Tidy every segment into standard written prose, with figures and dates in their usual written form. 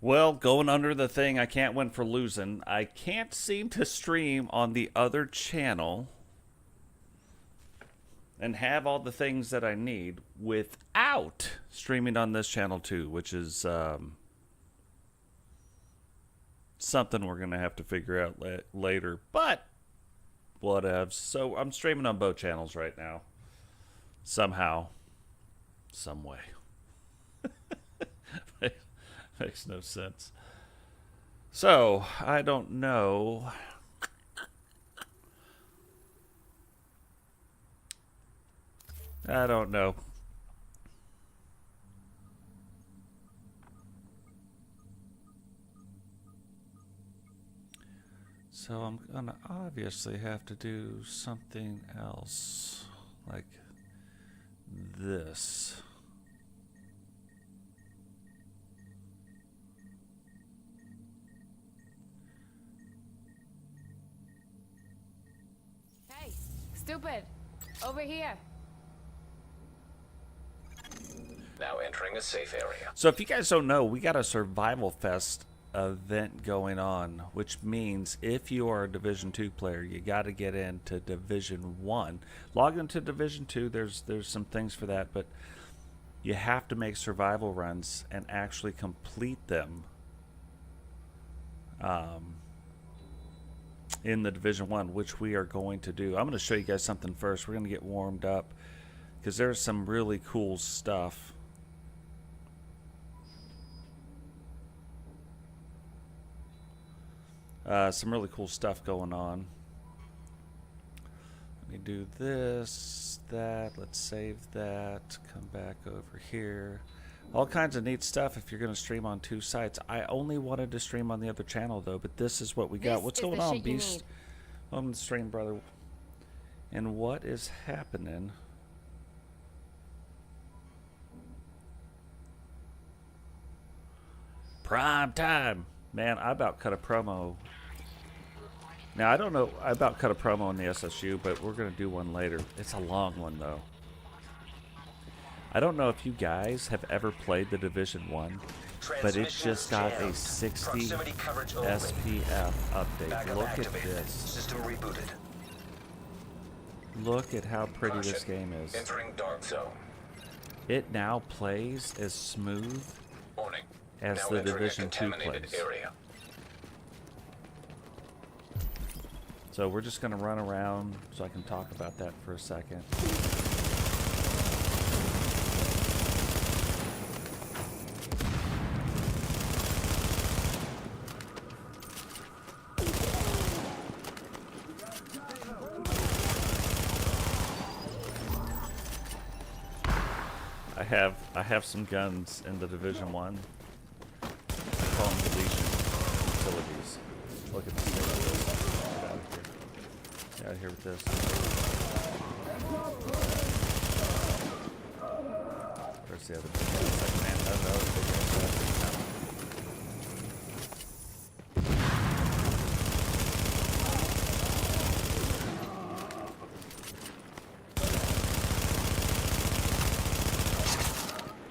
Well, going under the thing, I can't win for losing. I can't seem to stream on the other channel and have all the things that I need without streaming on this channel too, which is something we're going to have to figure out later. But whatevs. So I'm streaming on both channels right now. Somehow. Some way. Makes no sense. So, I don't know. I don't know. So I'm gonna obviously have to do something else. Like this. Hey, stupid! Over here! Now entering a safe area. So if you guys don't know, we got a Survival Fest event going on, which means if you are a Division 2 player, you got to get into Division 1. Log into Division 2, there's some things for that, but you have to make survival runs and actually complete them in the Division 1, which we are going to do. I'm going to show you guys something first. We're going to get warmed up because there's some really cool stuff. Some really cool stuff going on. Let me do this, that, let's save that, come back over here. All kinds of neat stuff if you're going to stream on two sites. I only wanted to stream on the other channel though, but this is what we got. What's going on, Beast? Welcome to the stream, brother. And what is happening? Prime time. Man, I about cut a promo. Now, I don't know, I about cut a promo on the SSU, but we're going to do one later. It's a long one, though. I don't know if you guys have ever played the Division 1, but it just got a 60 SPF update. Look at this. System rebooted. Look at how pretty this game is. Entering dark zone. It now plays as smooth Warning. as Now the entering a Division 2 contaminated plays. area. So we're just going to run around so I can talk about that for a second. I have some guns in the Division 1. I call them deletion utilities. Look at this. Get out of here with this. Where's the other big guy? It's like, man, that was big guy.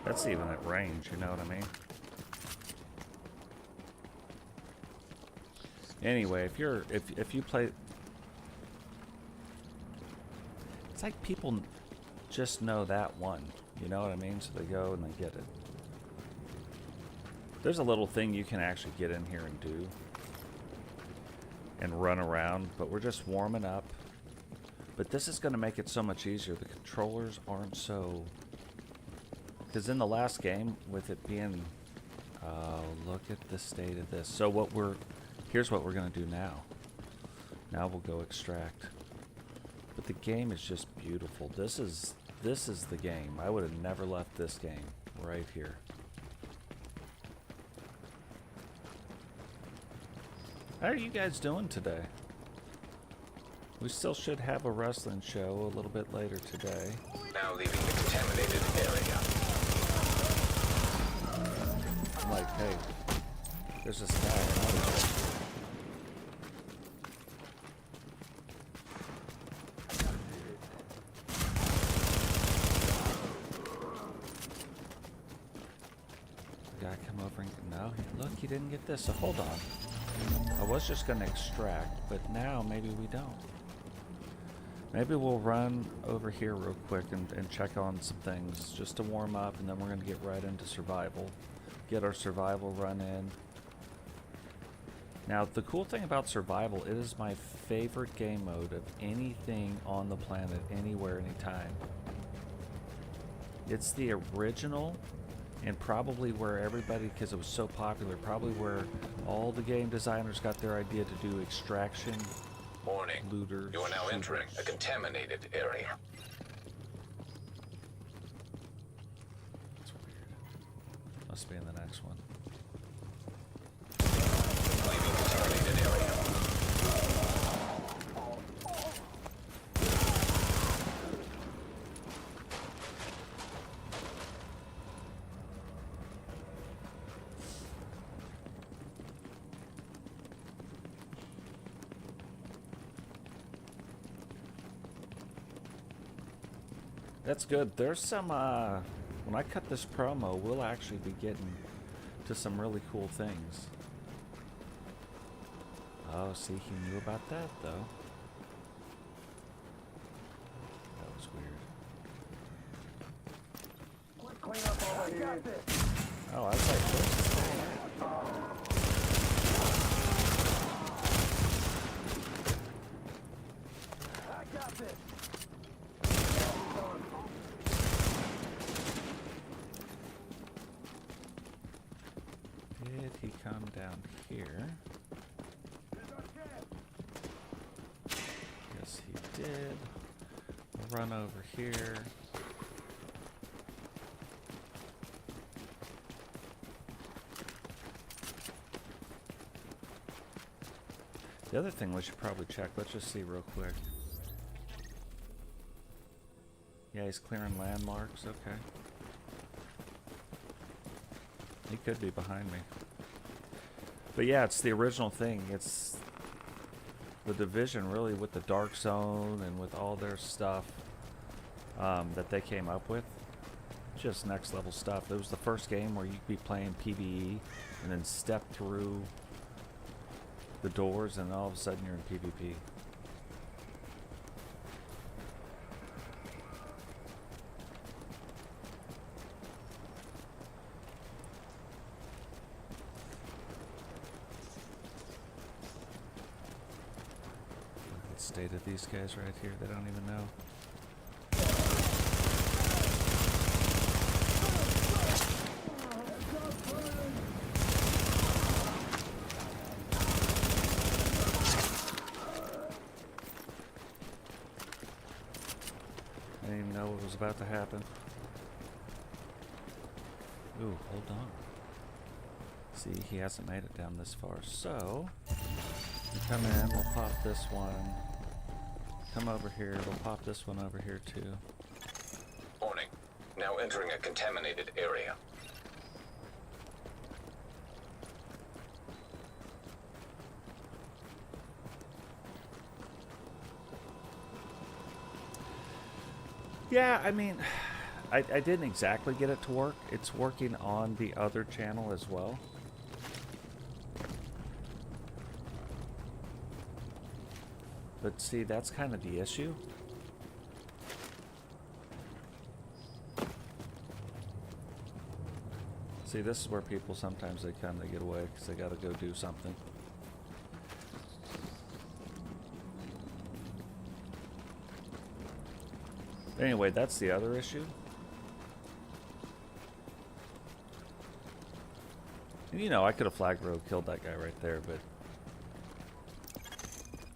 That's even at range, you know what I mean? Anyway, if you play, it's like people just know that one, you know what I mean? So they go and they get it. There's a little thing you can actually get in here and do and run around, but we're just warming up. But this is going to make it so much easier. The controllers aren't so, because in the last game with it being, look at the state of this. So here's what we're going to do now. Now we'll go extract. But the game is just beautiful. This is the game. I would have never left this game right here. How are you guys doing today? We still should have a wrestling show a little bit later today. Now leaving the contaminated area. I'm like, hey, there's this guy. I know this guy. guy come over and... No, look, he didn't get this, so hold on. I was just going to extract, but now maybe we don't. Maybe we'll run over here real quick and check on some things just to warm up, and then we're going to get right into survival. Get our survival run in. Now, the cool thing about survival, it is my favorite game mode of anything on the planet, anywhere, anytime. It's the original, and probably where everybody, because it was so popular, probably where all the game designers got their idea to do extraction. Warning. Looters. You are now entering a contaminated area. That's weird. Must be in the next one. Leaving contaminated area. That's good. There's some, when I cut this promo, we'll actually be getting to some really cool things. Oh, see, he knew about that, though. That was weird. Clean up over here. Oh, I was like, where's this guy at? I got this. Did he come down here? Yes, he did. We'll run over here. The other thing we should probably check, let's just see real quick. Yeah, he's clearing landmarks, okay. He could be behind me. But yeah, it's the original thing. It's the Division, really, with the Dark Zone and with all their stuff that they came up with. Just next level stuff. It was the first game where you could be playing PvE and then step through the doors and all of a sudden you're in PvP. State of these guys right here, they don't even know. I didn't even know what was about to happen. Ooh, hold on. See, he hasn't made it down this far, so we come in, we'll pop this one. Come over here, we'll pop this one over here too. Warning. Now entering a contaminated area. Yeah, I mean, I didn't exactly get it to work. It's working on the other channel as well. But see, that's kind of the issue. See, this is where people sometimes they kind of get away because they got to go do something. Anyway, that's the other issue. And, you know, I could have flag road killed that guy right there, but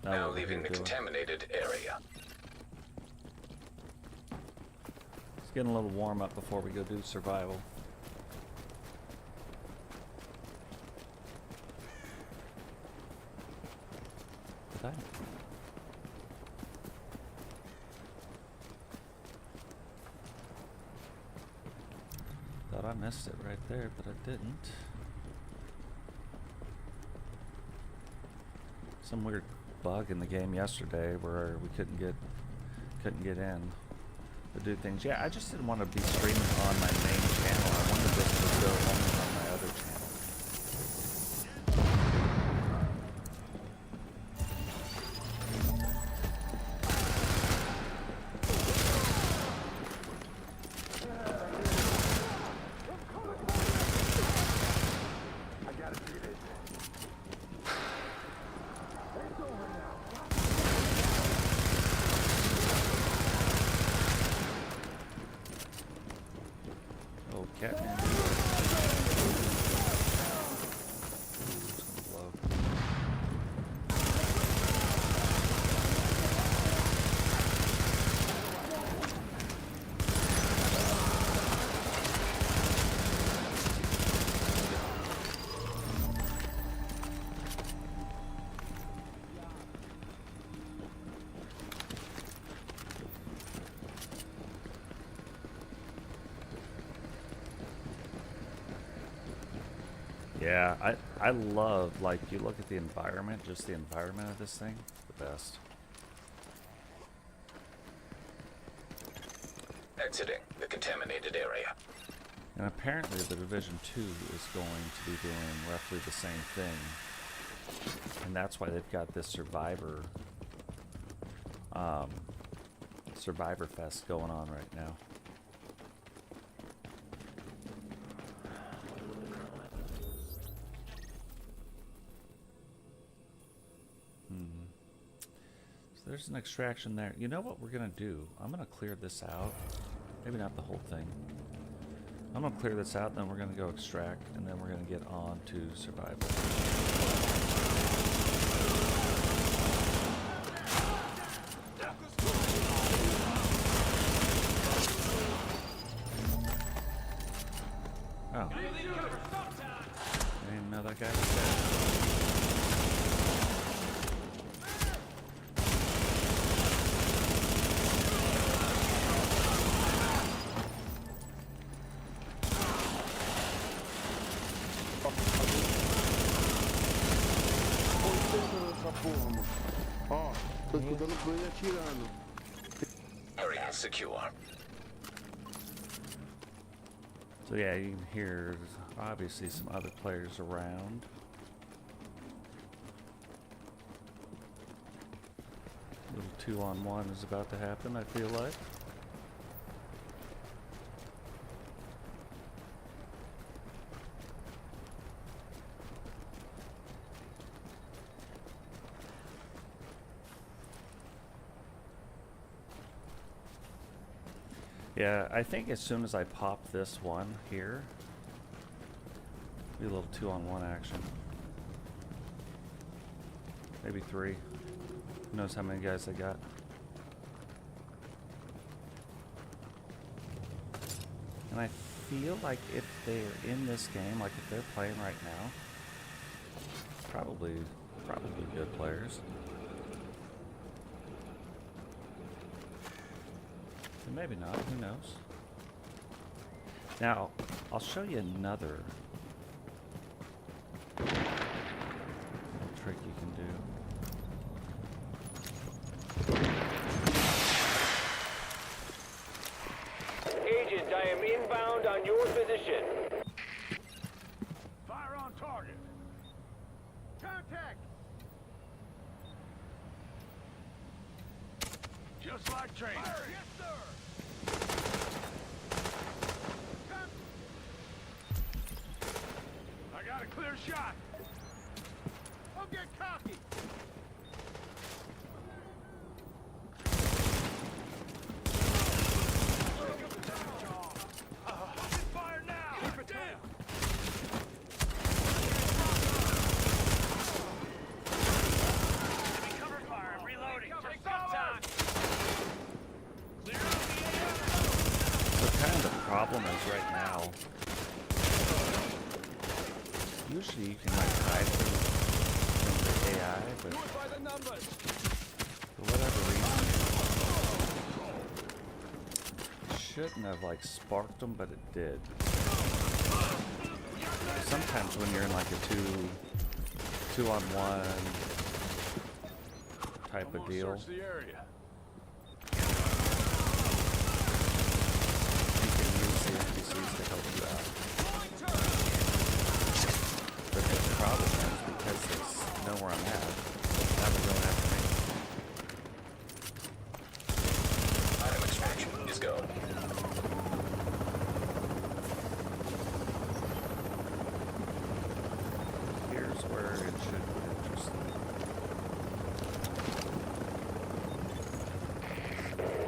Now leaving the contaminated area. It's getting a little warm up before we go do survival. Did I? Thought I missed it right there, but I didn't. Some weird bug in the game yesterday where we couldn't get in to do things. Yeah, I just didn't want to be streaming on my main channel. I wanted this to go only on my other Catman. Ooh, it's gonna blow. Yeah, I love, like, you look at the environment, just the environment of this thing, the best. Exiting the contaminated area. And apparently the Division 2 is going to be doing roughly the same thing. And that's why they've got this Survivor Fest going on right now. There's an extraction there. You know what we're gonna do? I'm gonna clear this out. Maybe not the whole thing. I'm gonna clear this out, then we're gonna go extract, and then we're gonna get on to survival. Oh. I didn't know that guy was dead. Ó, tô escutando por ele atirando. Area secure. So yeah, you can hear obviously some other players around. Little 2-on-1 is about to happen, I feel like. Yeah, I think as soon as I pop this one here, be a little 2-on-1 action. Maybe 3. Who knows how many guys they got. And I feel like if they're in this game, like if they're playing right now, probably good players. And maybe not, who knows? Now, I'll show you another trick you can do. Agent, I am inbound on your position. Fire on target. Contact. Just like training. Fire. Yes, sir. I got a clear shot. Don't get cocky. Fire now. Keep it down. Cover fire. I'm reloading. Take some time. Clear out the air. So kind of the problem is right now, usually you can like hide from the AI, but for whatever reason, it shouldn't have like sparked them, but it did. Sometimes when you're in like a 2-on-1 type of deal, Search the area. you can use the NPCs to help you out. But the problem is because they know where I'm at, now they're going after me. Item extraction is go. Here's where it should get interesting.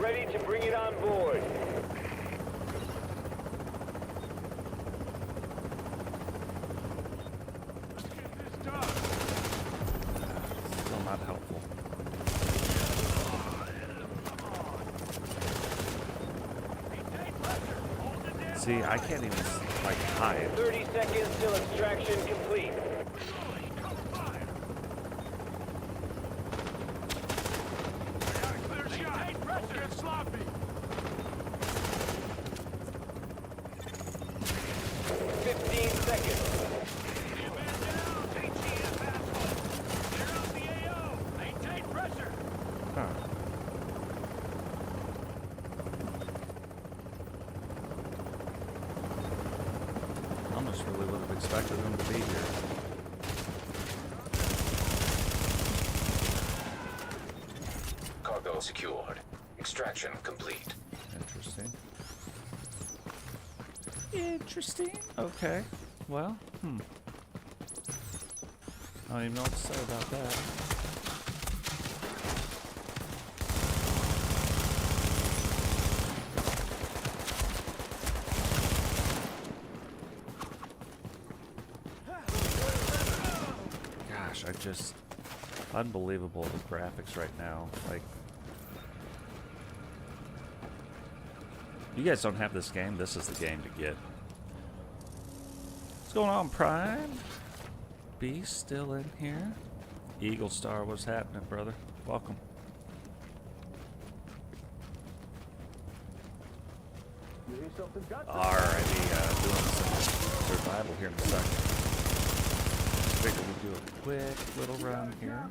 Ready to bring it on board. See, I can't even like hide. 30 seconds till extraction complete. Clear shot. Don't get sloppy. 15 seconds. Man down. ATF asshole. Clear out the AO. Maintain pressure. Huh. Almost really would have expected them to be here. Cargo secured. Extraction complete. Interesting. Interesting. Okay. Well, I don't even know what to say about that. Gosh, I just... Unbelievable, the graphics right now. Like... You guys don't have this game, this is the game to get. What's going on, Prime? Beast still in here? Eagle Star, what's happening, brother? Welcome. Alrighty, doing some survival here in a second. Figured we'd do a quick little run here.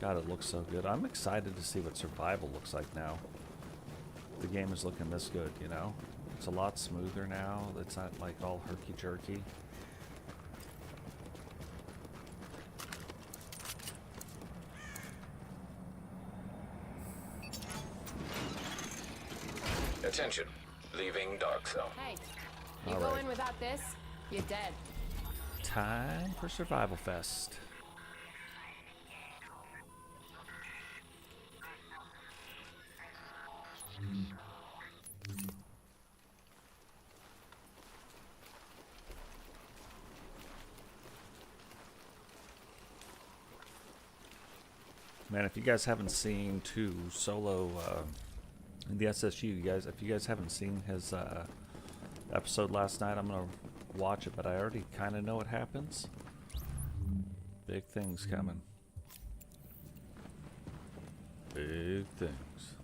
God, it looks so good. I'm excited to see what survival looks like now. The game is looking this good, you know? It's a lot smoother now. It's not like all herky-jerky. Attention. Leaving Dark Zone. Hey, you All go right. in without this, you're dead. Time for Survival Fest. Man, if you guys haven't seen Solo in the SSU, you guys, if you guys haven't seen his episode last night, I'm gonna watch it, but I already kind of know what happens. Big things coming. Big things.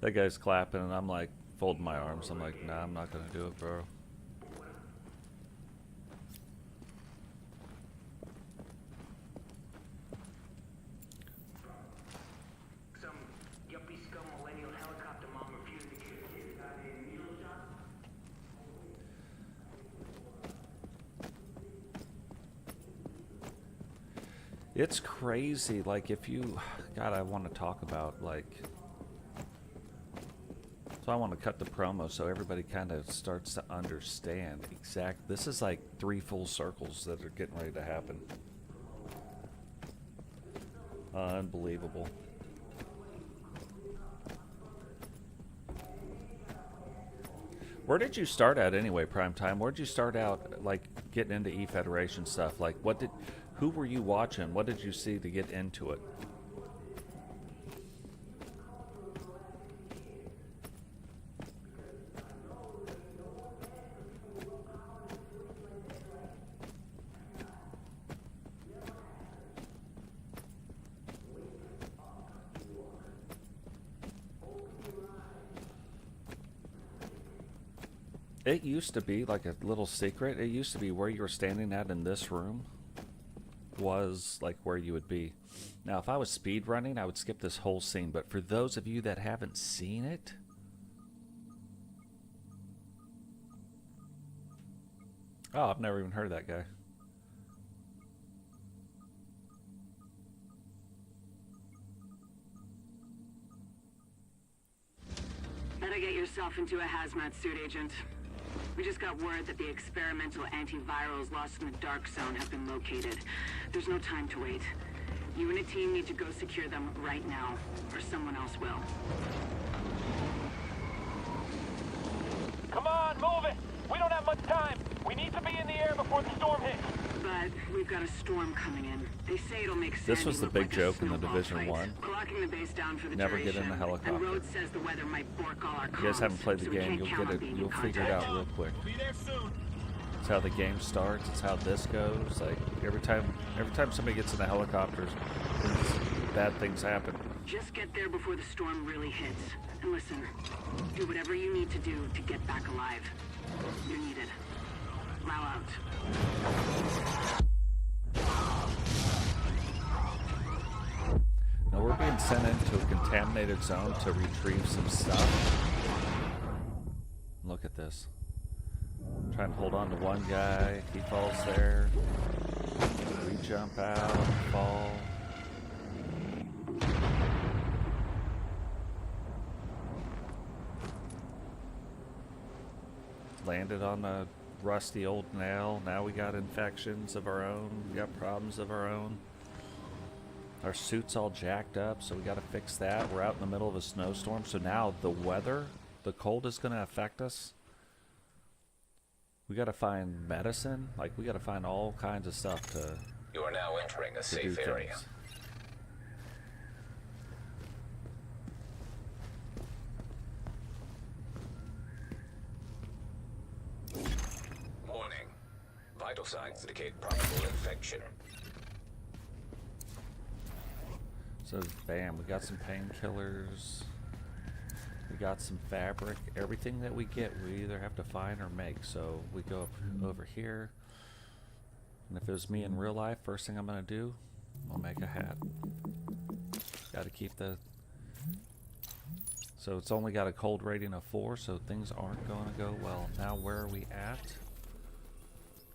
That guy's clapping, and I'm like folding my arms. I'm like, nah, I'm not gonna do it, bro. Some yuppie scum millennial helicopter mom refused to give kids goddamn needle shots. It's crazy. Like, if you, God, I want to talk about like. So I want to cut the promo so everybody kind of starts to understand exact. This is like 3 full circles that are getting ready to happen. Unbelievable. Where did you start at anyway, Primetime? Where did you start out, like, getting into E-Federation stuff? Like, who were you watching? What did you see to get into it? It used to be like a little secret. It used to be where you were standing at in this room was like where you would be. Now, if I was speed running, I would skip this whole scene. But for those of you that haven't seen it, Oh, I've never even heard of that guy. Better get yourself into a hazmat suit, Agent. We just got word that the experimental antivirals lost in the Dark Zone have been located. There's no time to wait. You and a team need to go secure them right now, or someone else will. Come on, move it! We don't have much time. We need to be in the air before the storm hits. But we've got a storm coming in. They say it'll make This Sandy was the look big like a joke in the snowball Division fight. 1. Locking the base down for the Never get in duration. the helicopter. And Rhodes says the weather might bork all our You guys haven't comms, played the so we game, can't you'll count get on it. being in You'll figure it contact. out real quick. We'll be there soon. It's how the game starts. It's how this goes. Like every time somebody gets in the helicopters, bad things happen. Just get there before the storm really hits. And listen, do whatever you need to do to get back alive. You're needed. Lao out. Now we're being sent into a contaminated zone to retrieve some stuff. Look at this. Trying to hold on to one guy. He falls there. We jump out, fall. Landed on a rusty old nail. Now we got infections of our own. We got problems of our own. Our suit's all jacked up, so we got to fix that. We're out in the middle of a snowstorm, so now the weather, the cold is going to affect us. We got to find medicine. Like, we got to find all kinds of stuff to You are now entering a do safe area. things. Warning. Vital signs indicate probable infection. So, bam, we got some painkillers. We got some fabric. Everything that we get, we either have to find or make. So, we go up over here. And if it was me in real life, first thing I'm going to do, I'll make a hat. Got to keep the... So, it's only got a cold rating of 4, so things aren't going to go well. Now, where are we at?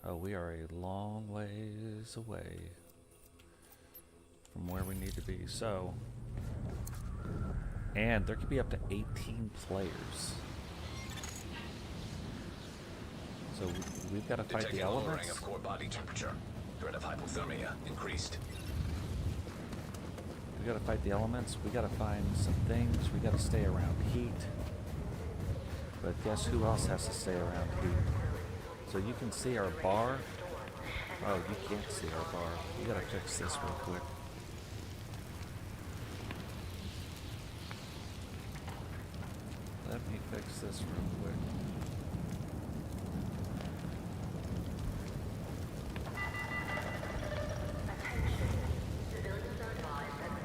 Oh, we are a long ways away from where we need to be. So, and there could be up to 18 players. So we've got to fight the Detecting a lowering elements. of core body temperature. Threat of hypothermia increased. We got to fight the elements. We got to find some things. We got to stay around heat. But guess who else has to stay around heat? So you can see our bar. Oh, you can't see our bar. We got to fix this real quick. Let me fix this real quick.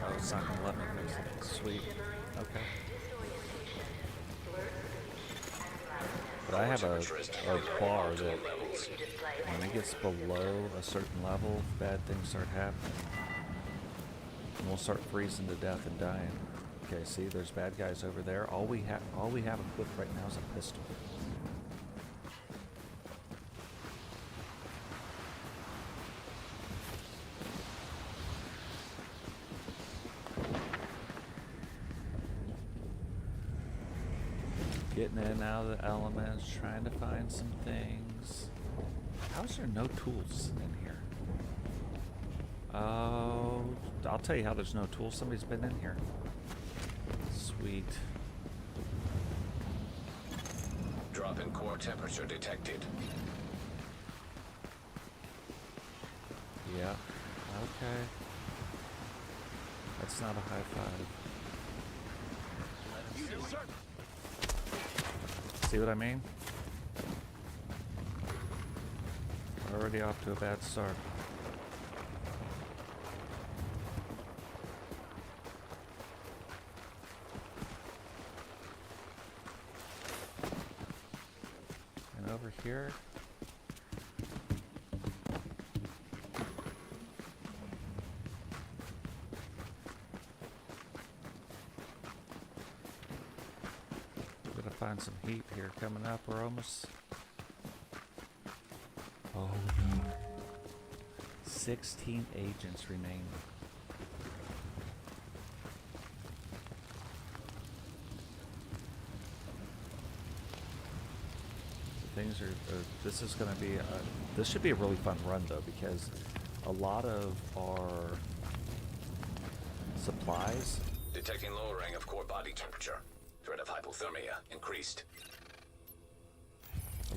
Oh, it's not gonna let me fix it. Sweet. Okay. But I have a bar that when it gets below a certain level, bad things start happening. And we'll start freezing to death and dying. Okay, see, there's bad guys over there. All we have equipped right now is a pistol. Getting in and out of the elements, trying to find some things. How's there no tools in here? Oh, I'll tell you how there's no tools. Somebody's been in here. Sweet. Drop in core temperature detected. Yeah. Okay. That's not a high five. See what I mean? Already off to a bad start. And over here. Gotta find some heat here coming up. We're almost 16 agents remain. Things are. This is going to be. This should be a really fun run though, because a lot of our supplies. Detecting lowering of core body temperature. Threat of hypothermia increased.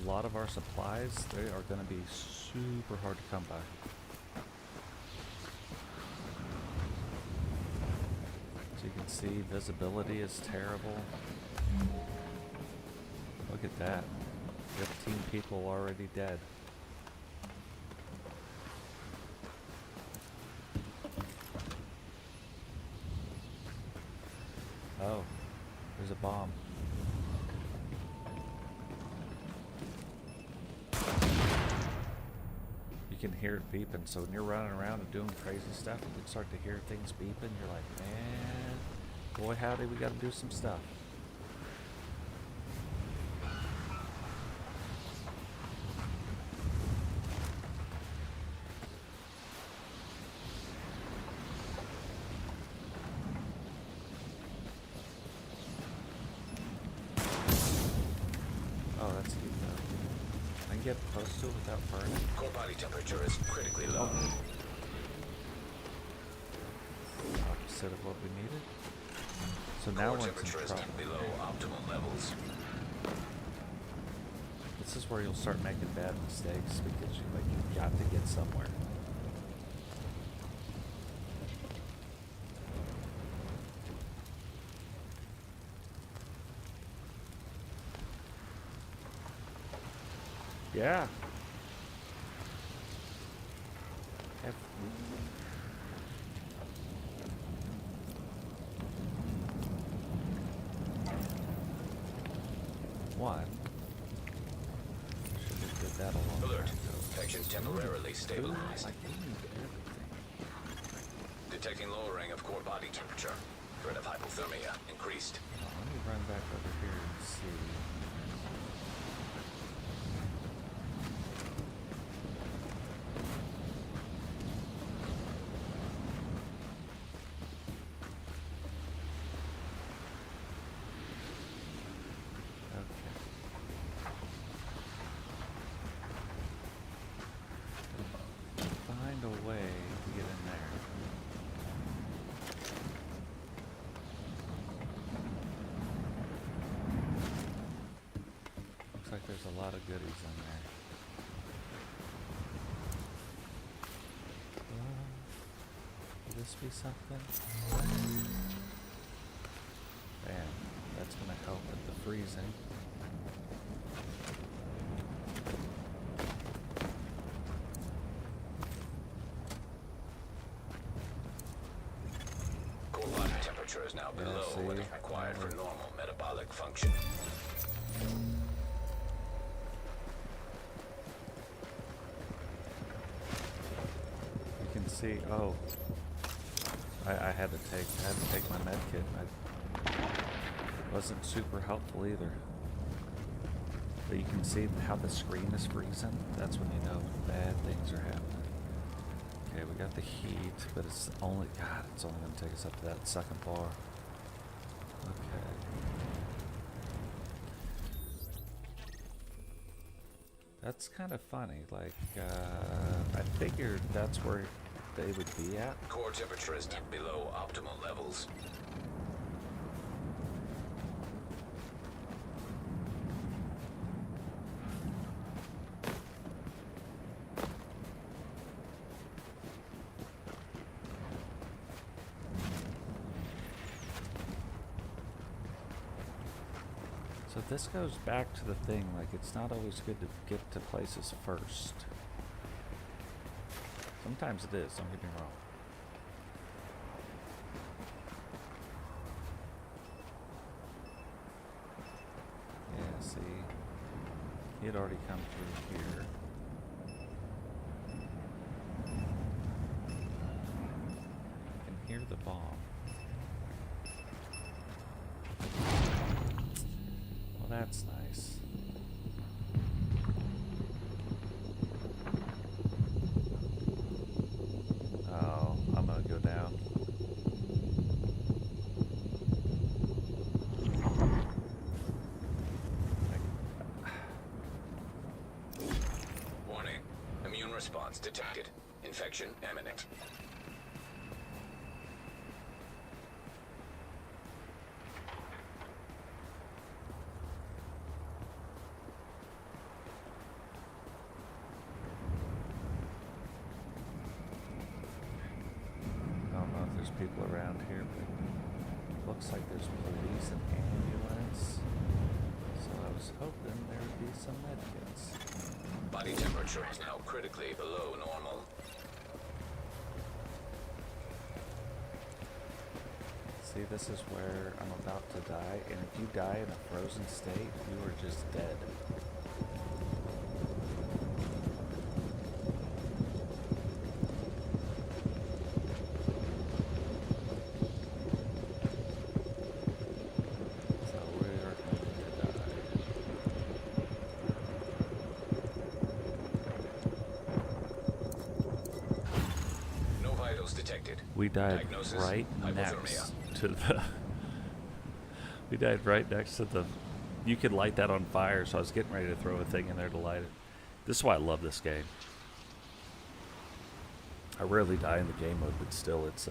A lot of our supplies, they are going to be super hard to come by. So you can see visibility is terrible. Look at that. 15 people already dead. Oh, there's a bomb. You can hear it beeping, so when you're running around and doing crazy stuff, you can start to hear things beeping. You're like, man, boy howdy, we gotta do some stuff. Oh, that's neat though. I can get close to it without burning. Core body temperature is critically low. Opposite of what we needed. So now Core we're in temperature some is trouble. below optimal levels. This is where you'll start making bad mistakes because you got to get somewhere. Yeah. One. Should have did that a long Alert. time ago. Infection temporarily Ooh, stabilized. like, we need everything. Detecting lowering of core body temperature. Threat of hypothermia increased. Oh, let me run back over here and see. Find a way to get in there. Looks like there's a lot of goodies in there. Will this be something? Man, that's gonna help with the freezing. Core body temperature is now Yeah, below what is see? required for Never. normal metabolic function. You can see, oh, I had to take my med kit. I wasn't super helpful either. But you can see how the screen is freezing. That's when you know bad things are happening. Okay, we got the heat, but it's only, God, it's only gonna take us up to that second bar. Okay. That's kind of funny. Like, I figured that's where they would be at. Core temperature is below optimal levels. So this goes back to the thing, like it's not always good to get to places first. Sometimes it is, don't get me wrong. Yeah, see, he had already come through here. I can hear the bomb. Well, that's nice. response detected. Infection imminent. I don't know if there's people around here, but looks like there's police and ambulance. So I was hoping there would be some medkits. Body temperature is now critically below normal. See, this is where I'm about to die, and if you die in a frozen state, you are just dead. So we are going to die. No vitals detected. We died Diagnosis, right hypothermia. next to the. We died right next to the. You could light that on fire, so I was getting ready to throw a thing in there to light it. This is why I love this game. I rarely die in the game mode, but still, it's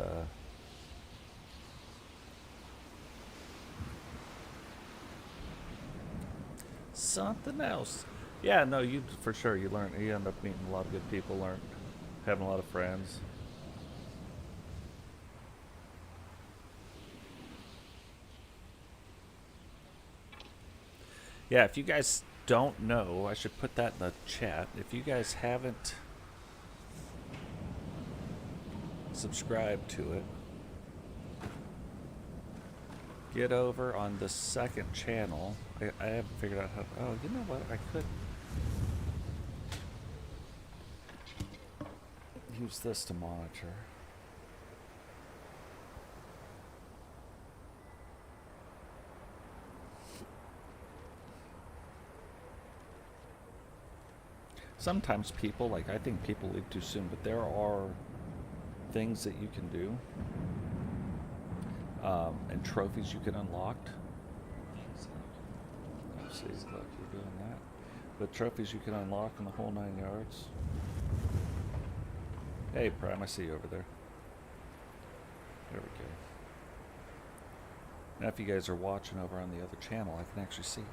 something else. Yeah, no, you for sure. You learn. You end up meeting a lot of good people. Learn having a lot of friends. Yeah, if you guys don't know, I should put that in the chat. If you guys haven't subscribed to it, get over on the second channel. I haven't figured out how. Oh, you know what? I could use this to monitor. Sometimes people, like, I think people leave too soon, but there are things that you can do and trophies you can unlock. See, look, you're doing that. But trophies you can unlock in the whole 9 yards. Hey, Prime, I see you over there. There we go. Now, if you guys are watching over on the other channel, I can actually see you.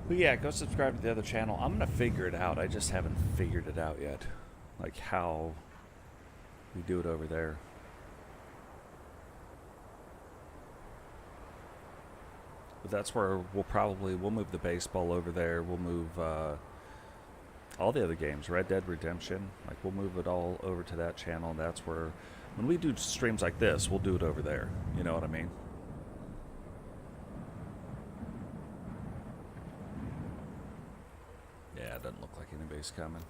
But yeah, go subscribe to the other channel. I'm going to figure it out. I just haven't figured it out yet. Like how we do it over there. But that's where we'll move the baseball over there. We'll move all the other games. Red Dead Redemption. Like we'll move it all over to that channel. And that's where, when we do streams like this, we'll do it over there. You know what I mean? Yeah, it doesn't look like anybody's coming.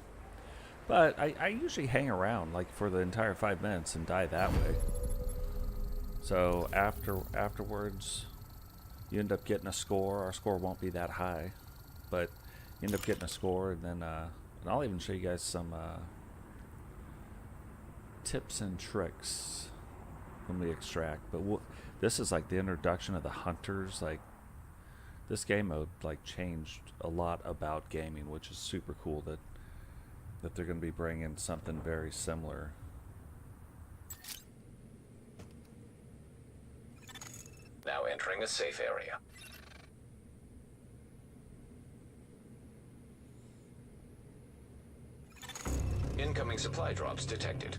But I usually hang around like for the entire 5 minutes and die that way. So afterwards, you end up getting a score. Our score won't be that high, but you end up getting a score, and then and I'll even show you guys some tips and tricks when we extract. But this is like the introduction of the hunters. Like this game mode like changed a lot about gaming, which is super cool that they're going to be bringing something very similar. Now entering a safe area. Incoming supply drops detected.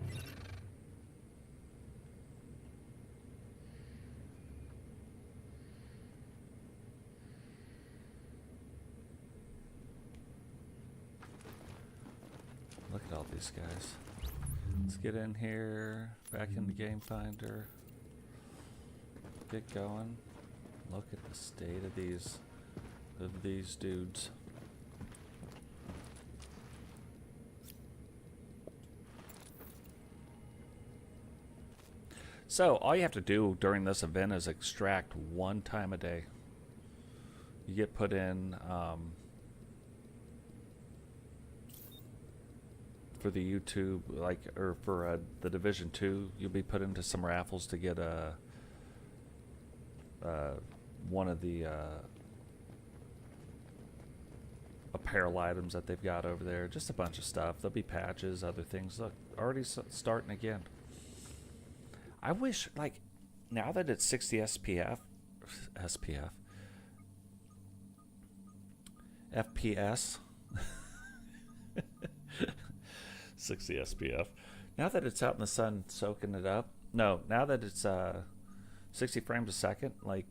Look at all these guys. Let's get in here, back into Game Finder. Get going. Look at the state of these of these dudes. So all you have to do during this event is extract 1 time a day. You get put in for the YouTube, like, or for the Division 2, you'll be put into some raffles to get one of the apparel items that they've got over there. Just a bunch of stuff. There'll be patches, other things. Look, already starting again. I wish, like, now that it's 60 FPS, 60 SPF. Now that it's out in the sun soaking it up, no, now that it's 60 frames a second, like,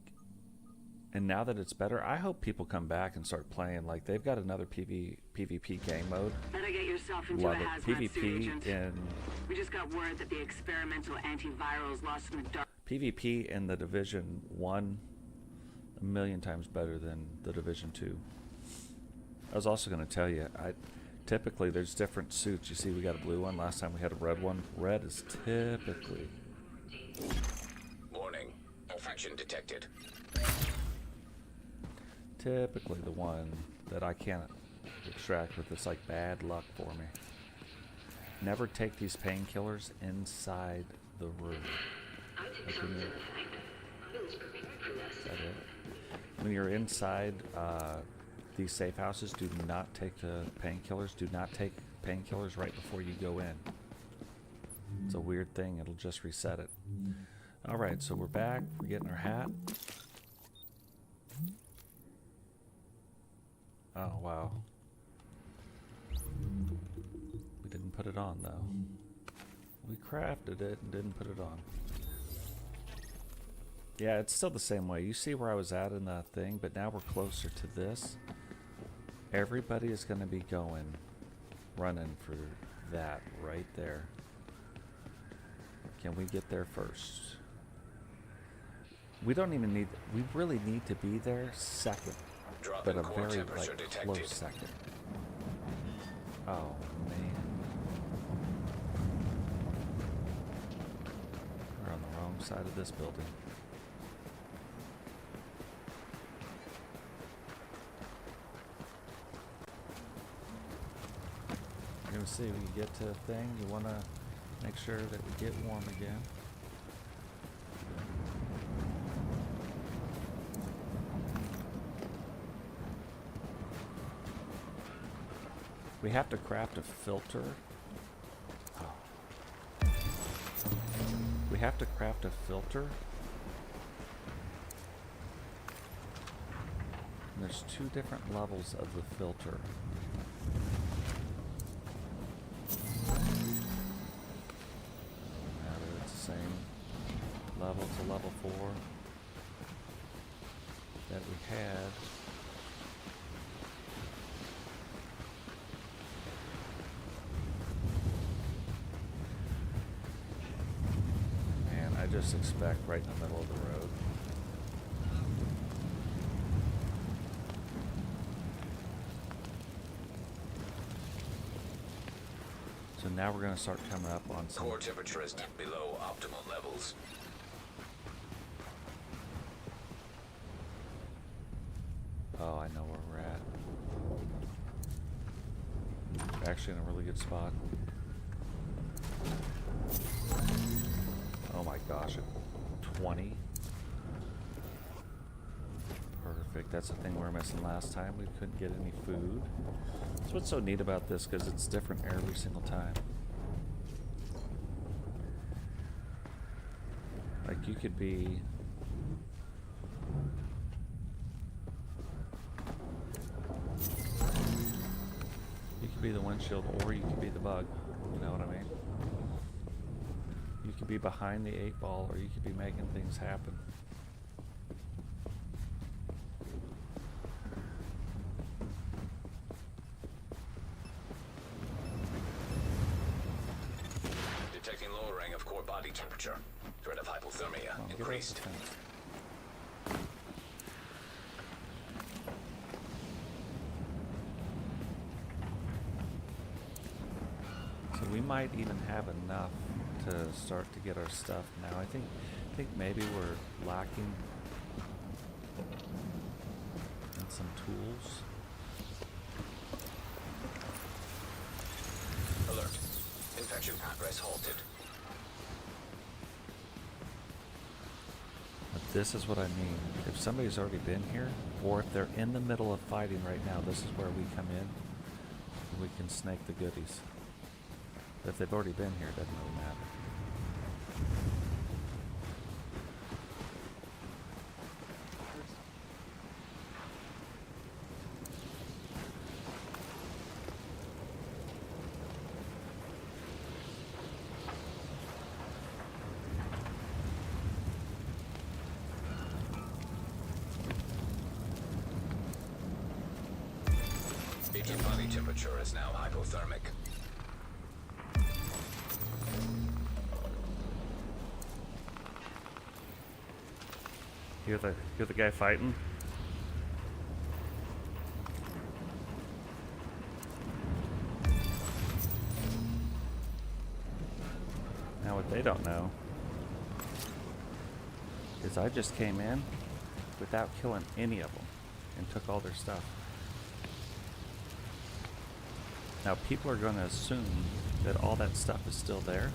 and now that it's better, I hope people come back and start playing. Like, they've got another PvP game mode. Better get yourself into Love a it. hazmat suit, PvP Agent. in We just got word that the experimental antivirals lost in the dark. PvP in the Division 1 a million times better than the Division 2. I was also going to tell you, typically there's different suits. You see, we got a blue one. Last time we had a red one. Red is typically... Warning. Infection detected. Typically the one that I can't extract with. It's like bad luck for me. Never take these painkillers inside the room. Like when you're inside these safe houses, do not take the painkillers. Do not take painkillers right before you go in. It's a weird thing. It'll just reset it. Alright, so we're back. We're getting our hat. Oh, wow. We didn't put it on, though. We crafted it and didn't put it on. Yeah, it's still the same way. You see where I was at in the thing, but now we're closer to this. Everybody is going to be running for that right there. Can we get there first? We don't even need, we really need to be there second. Drop But in a core very, temperature like, detected. close second. Oh, man. We're on the wrong side of this building. You're gonna see, when you get to a thing, you wanna make sure that we get warm again. We have to craft a filter. Oh. We have to craft a filter. And there's 2 different levels of the filter. It's the same level to level 4 that we had. I just expect right in the middle of the road. So now we're going to start coming up on some... Core temperature is below optimal levels. Oh, I know where we're at. We're actually in a really good spot. Oh my gosh, at 20. Perfect. That's the thing we were missing last time. We couldn't get any food. That's what's so neat about this, because it's different every single time. Like, you could be... You could be the windshield, or you could be the bug. You know what I mean? You could be behind the 8-ball, or you could be making things happen. Detecting lowering of core body temperature. Threat of hypothermia Get off the increased. fence. we might even have enough to start to get our stuff now. I think maybe we're lacking in some tools. Alert. Infection progress halted. But this is what I mean. If somebody's already been here, or if they're in the middle of fighting right now, this is where we come in. And we can snake the goodies. But if they've already been here, it doesn't really matter. Your body temperature is now hypothermic. Hear the guy fighting? Now what they don't know is I just came in without killing any of them and took all their stuff. Now people are going to assume that all that stuff is still there.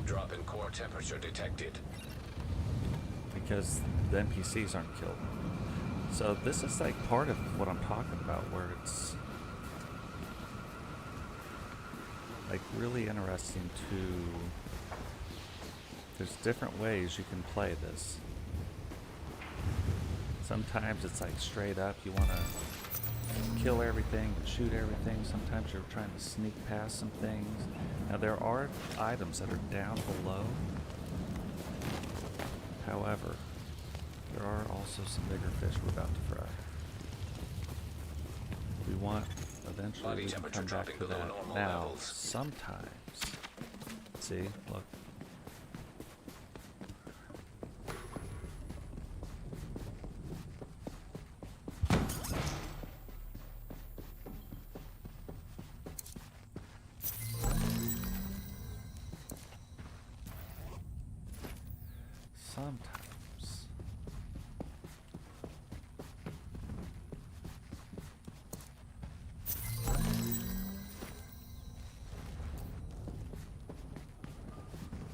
Drop in core temperature detected. Because the NPCs aren't killed. So this is like part of what I'm talking about, where it's like really interesting to... There's different ways you can play this. Sometimes it's like straight up, you want to kill everything and shoot everything. Sometimes you're trying to sneak past some things. Now there are items that are down below. However, there are also some bigger fish we're about to fry. We want, eventually Body we can temperature come back dropping to below that. normal Now, levels. sometimes, see, look. Sometimes.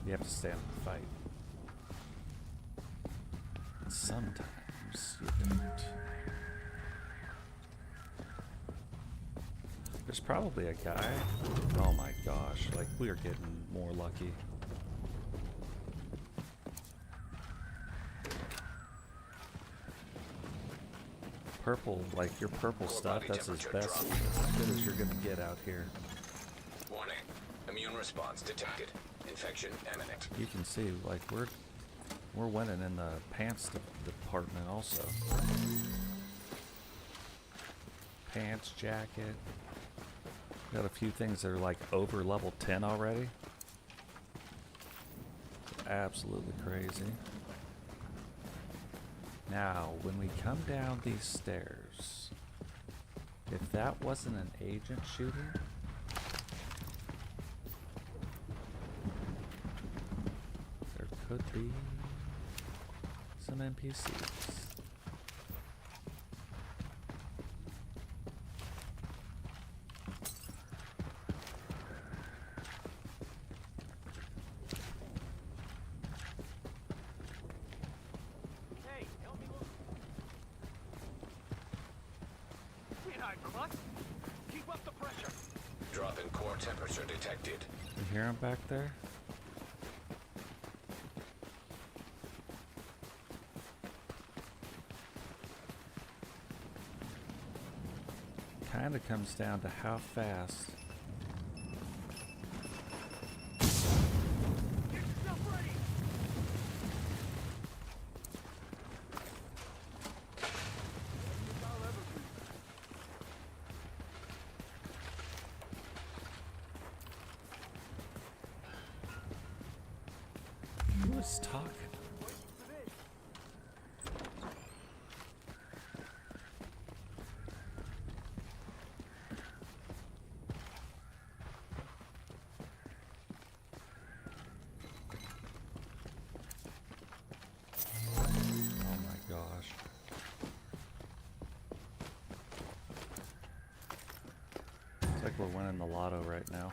You have to stand and fight. Sometimes you don't. There's probably a guy. Oh my gosh, like we are getting more lucky. Purple, like your purple Core stuff, body that's as temperature best, dropped. as good as you're gonna get out here. Warning. Immune response detected. Infection imminent. You can see, like we're winning in the pants department also. Pants, jacket. Got a few things that are like over level 10 already. Absolutely crazy. Now, when we come down these stairs, if that wasn't an agent shooting, there could be some NPCs. Hey, help me look. Can't hide from us. Keep up the pressure. Drop in core temperature detected. You hear him back there? Kind of comes down to how fast. Get yourself ready. Who was talking? like we're winning the lotto right now.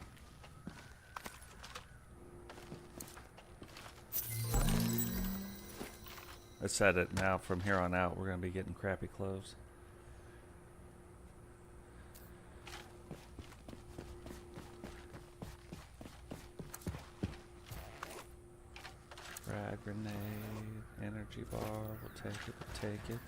I said it now, from here on out, we're going to be getting crappy clothes. Frag grenade, energy bar, we'll take it, we'll take it.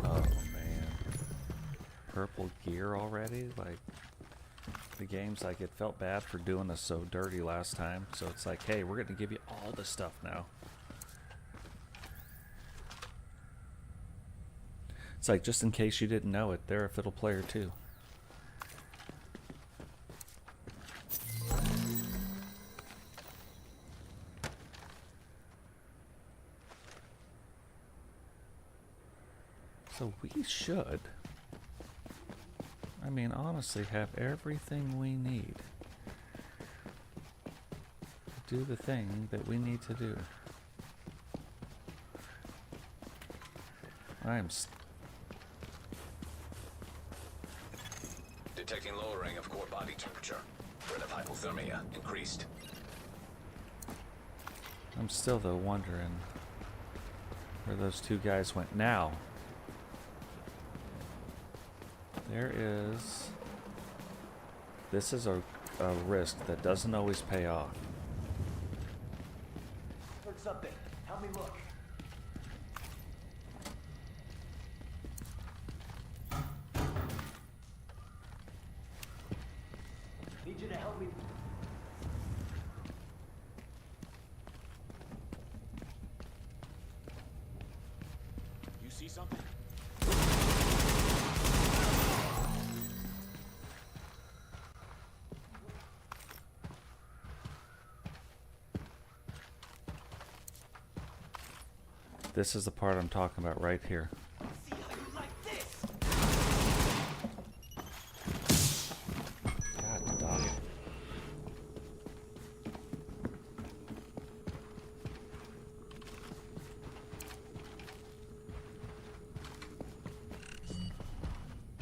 Oh man. Purple gear already? Like, the game's like, it felt bad for doing us so dirty last time, so it's like, hey, we're gonna give you all the stuff now. It's like, just in case you didn't know it, they're a fiddle player too. So we should, I mean, honestly, have everything we need to do the thing that we need to do. Detecting lowering of core body temperature. Threat of hypothermia increased. I'm still though wondering where those two guys went. Now, there is, this is a risk that doesn't always pay off. Heard something. Help me look. Need you to help me. You see something? This is the part I'm talking about right here. See how you like this? God dog it.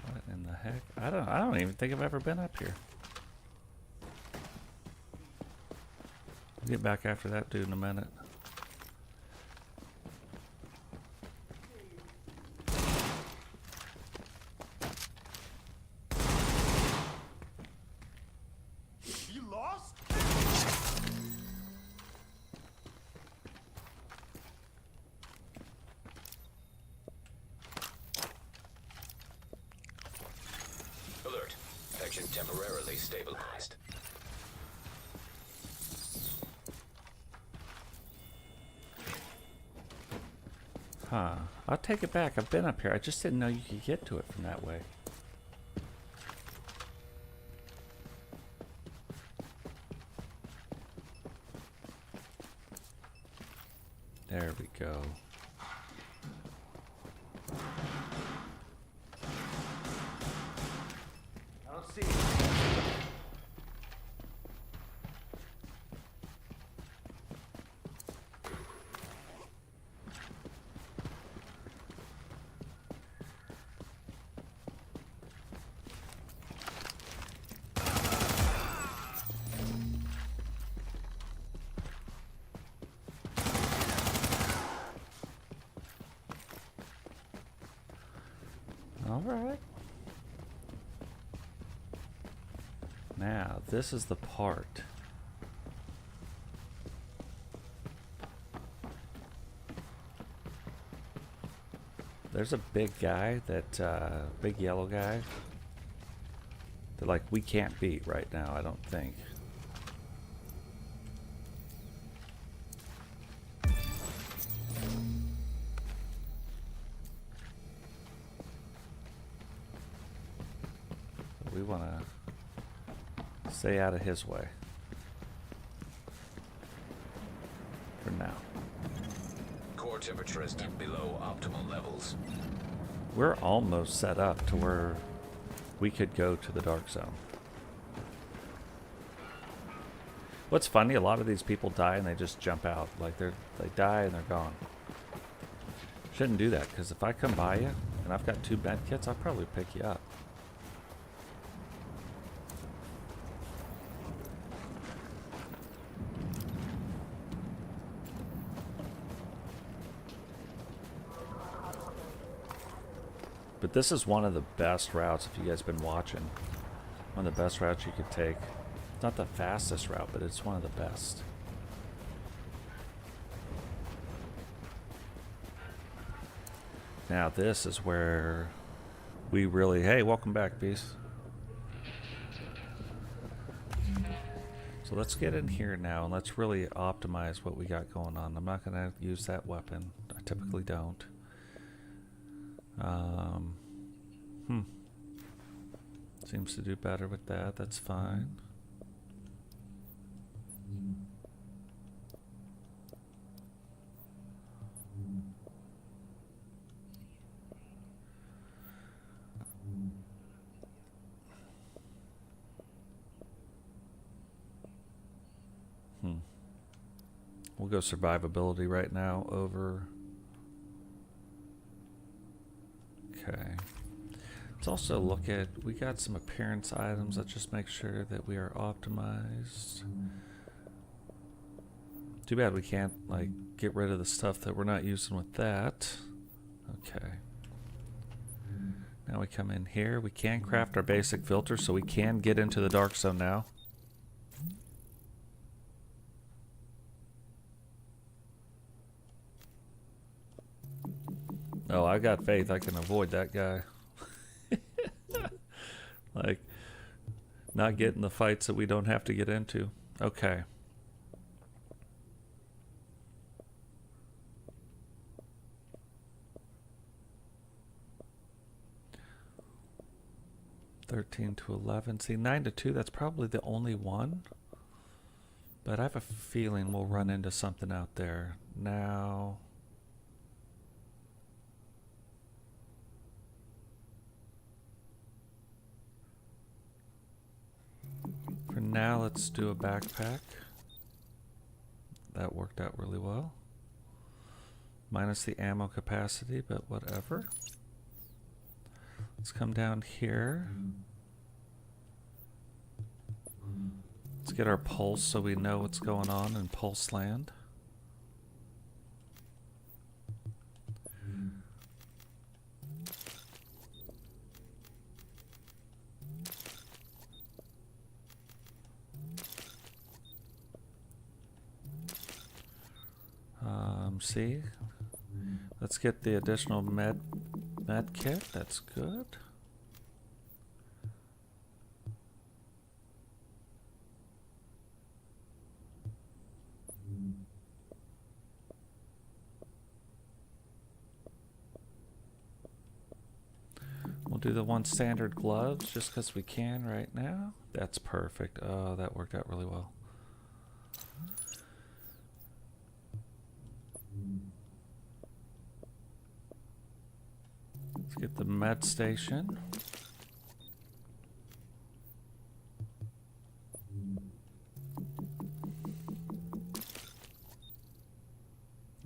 What in the heck? I don't even think I've ever been up here. I'll get back after that dude in a minute. You lost? Alert. Section temporarily stabilized. Huh. I'll take it back. I've been up here. I just didn't know you could get to it from that way. There we go. I don't see it. All right. Now, this is the part. There's a big guy that, big yellow guy that, like, we can't beat right now, I don't think. We want to stay out of his way for now. Core temperature is dipped below optimal levels. We're almost set up to where we could go to the Dark Zone. What's funny, a lot of these people die and they just jump out. Like they die and they're gone. Shouldn't do that, because if I come by you and I've got 2 med kits, I'll probably pick you up. But this is one of the best routes, if you guys have been watching. One of the best routes you could take. It's not the fastest route, but it's one of the best. Now this is where we really... Hey, welcome back, Beast. So let's get in here now and let's really optimize what we got going on. I'm not going to use that weapon. I typically don't. Seems to do better with that. That's fine. We'll go survivability right now over. Okay. Let's also look at, we got some appearance items. Let's just make sure that we are optimized. Too bad we can't like get rid of the stuff that we're not using with that. Okay. Now we come in here. We can craft our basic filter, so we can get into the Dark Zone now. Oh, I got faith I can avoid that guy. Like, not getting the fights that we don't have to get into. Okay. (13 to 11). See, 9 to 2, that's probably the only one. But I have a feeling we'll run into something out there. Now... For now, let's do a backpack. That worked out really well. Minus the ammo capacity, but whatever. Let's come down here. Let's get our pulse so we know what's going on in Pulse Land. See, let's get the additional med kit. That's good. We'll do the 1 standard gloves just because we can right now. That's perfect. Oh, that worked out really well. Let's get the med station.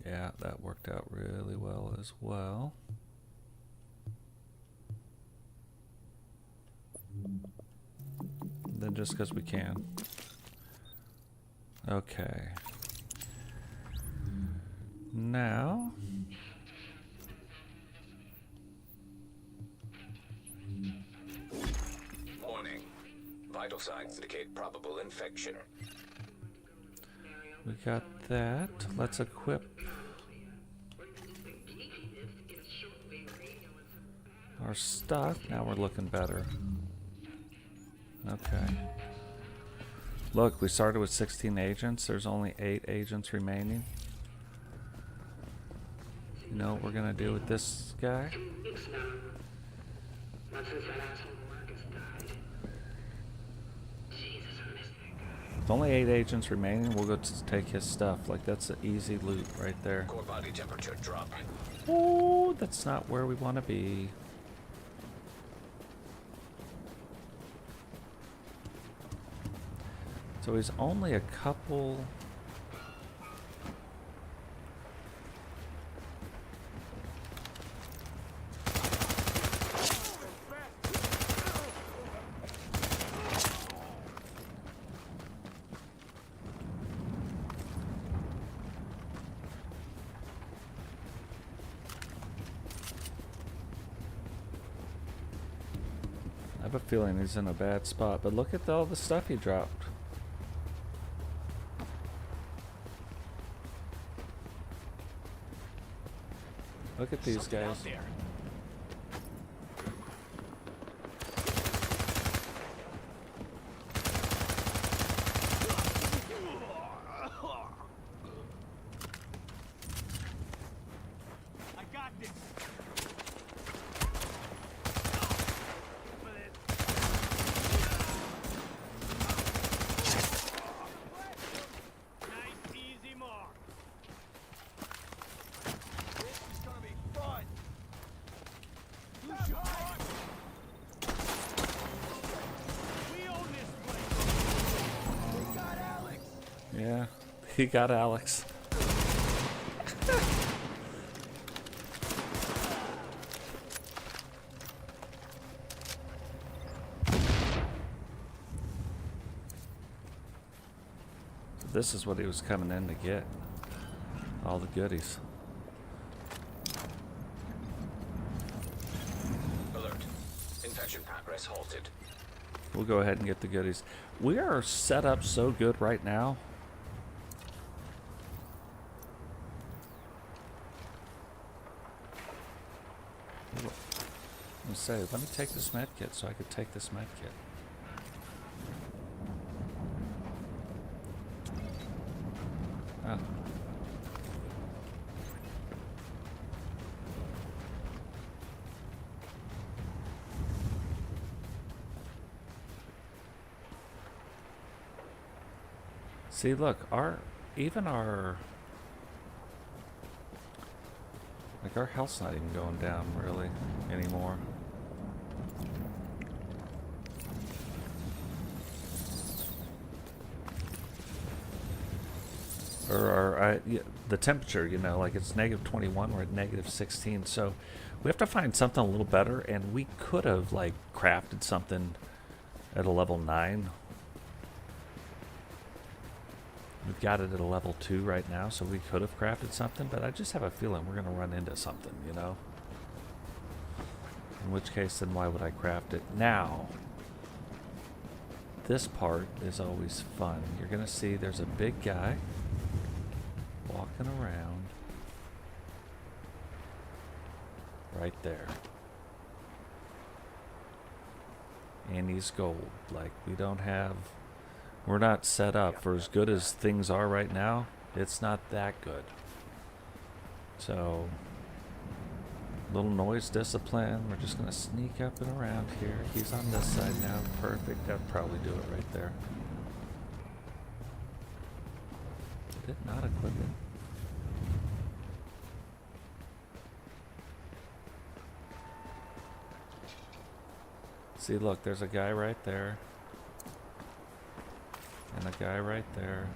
Yeah, that worked out really well as well. Then just because we can. Okay. Now... Warning. Vital signs indicate probable infection. We got that. Let's equip our stuff. Now we're looking better. Okay. Look, we started with 16 agents. There's only 8 agents remaining. You know what we're gonna do with this guy? Not since that asshole Marcus died. Jesus, I miss that guy. With only 8 agents remaining, we'll go to take his stuff. Like, that's an easy loot right there. Core body temperature dropping. Oh, that's not where we want to be. So he's only a couple... I have a feeling he's in a bad spot, but look at all the stuff he dropped. Look at these Something guys. out there. I got this. Nice, easy mark. This is gonna be fun. Who's your boss? We own this place. We got Alex. Yeah, he got Alex. This is what he was coming in to get. All the goodies. Alert. Infection progress halted. We'll go ahead and get the goodies. We are set up so good right now. Let me say, let me take this med kit so I could take this med kit. Oh. See, look, even our health's not even going down really anymore. The temperature, you know, like it's -21, we're at -16, so we have to find something a little better, and we could have like crafted something at a level 9. We've got it at a level 2 right now, so we could have crafted something, but I just have a feeling we're going to run into something, you know? In which case, then why would I craft it? Now, this part is always fun. You're going to see there's a big guy walking around right there. And he's gold. Like, we're not set up for as good as things are right now. It's not that good. So, little noise discipline. We're just going to sneak up and around here. He's on this side now. Perfect. That'd probably do it right there. Did not equip it. See, look, there's a guy right there. And a guy right there.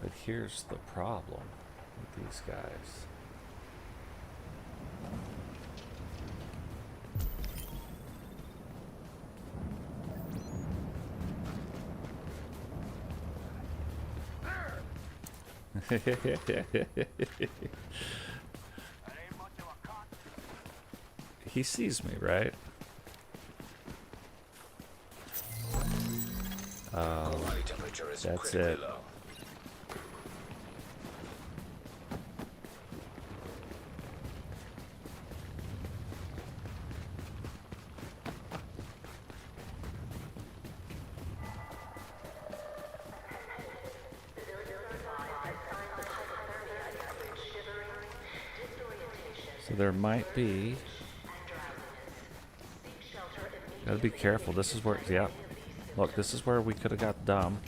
But here's the problem with these guys. He sees me, right? Body temperature is That's critically it. low. So there might be. Gotta be careful. This is where, yeah. Look, this is where we could have got dumb.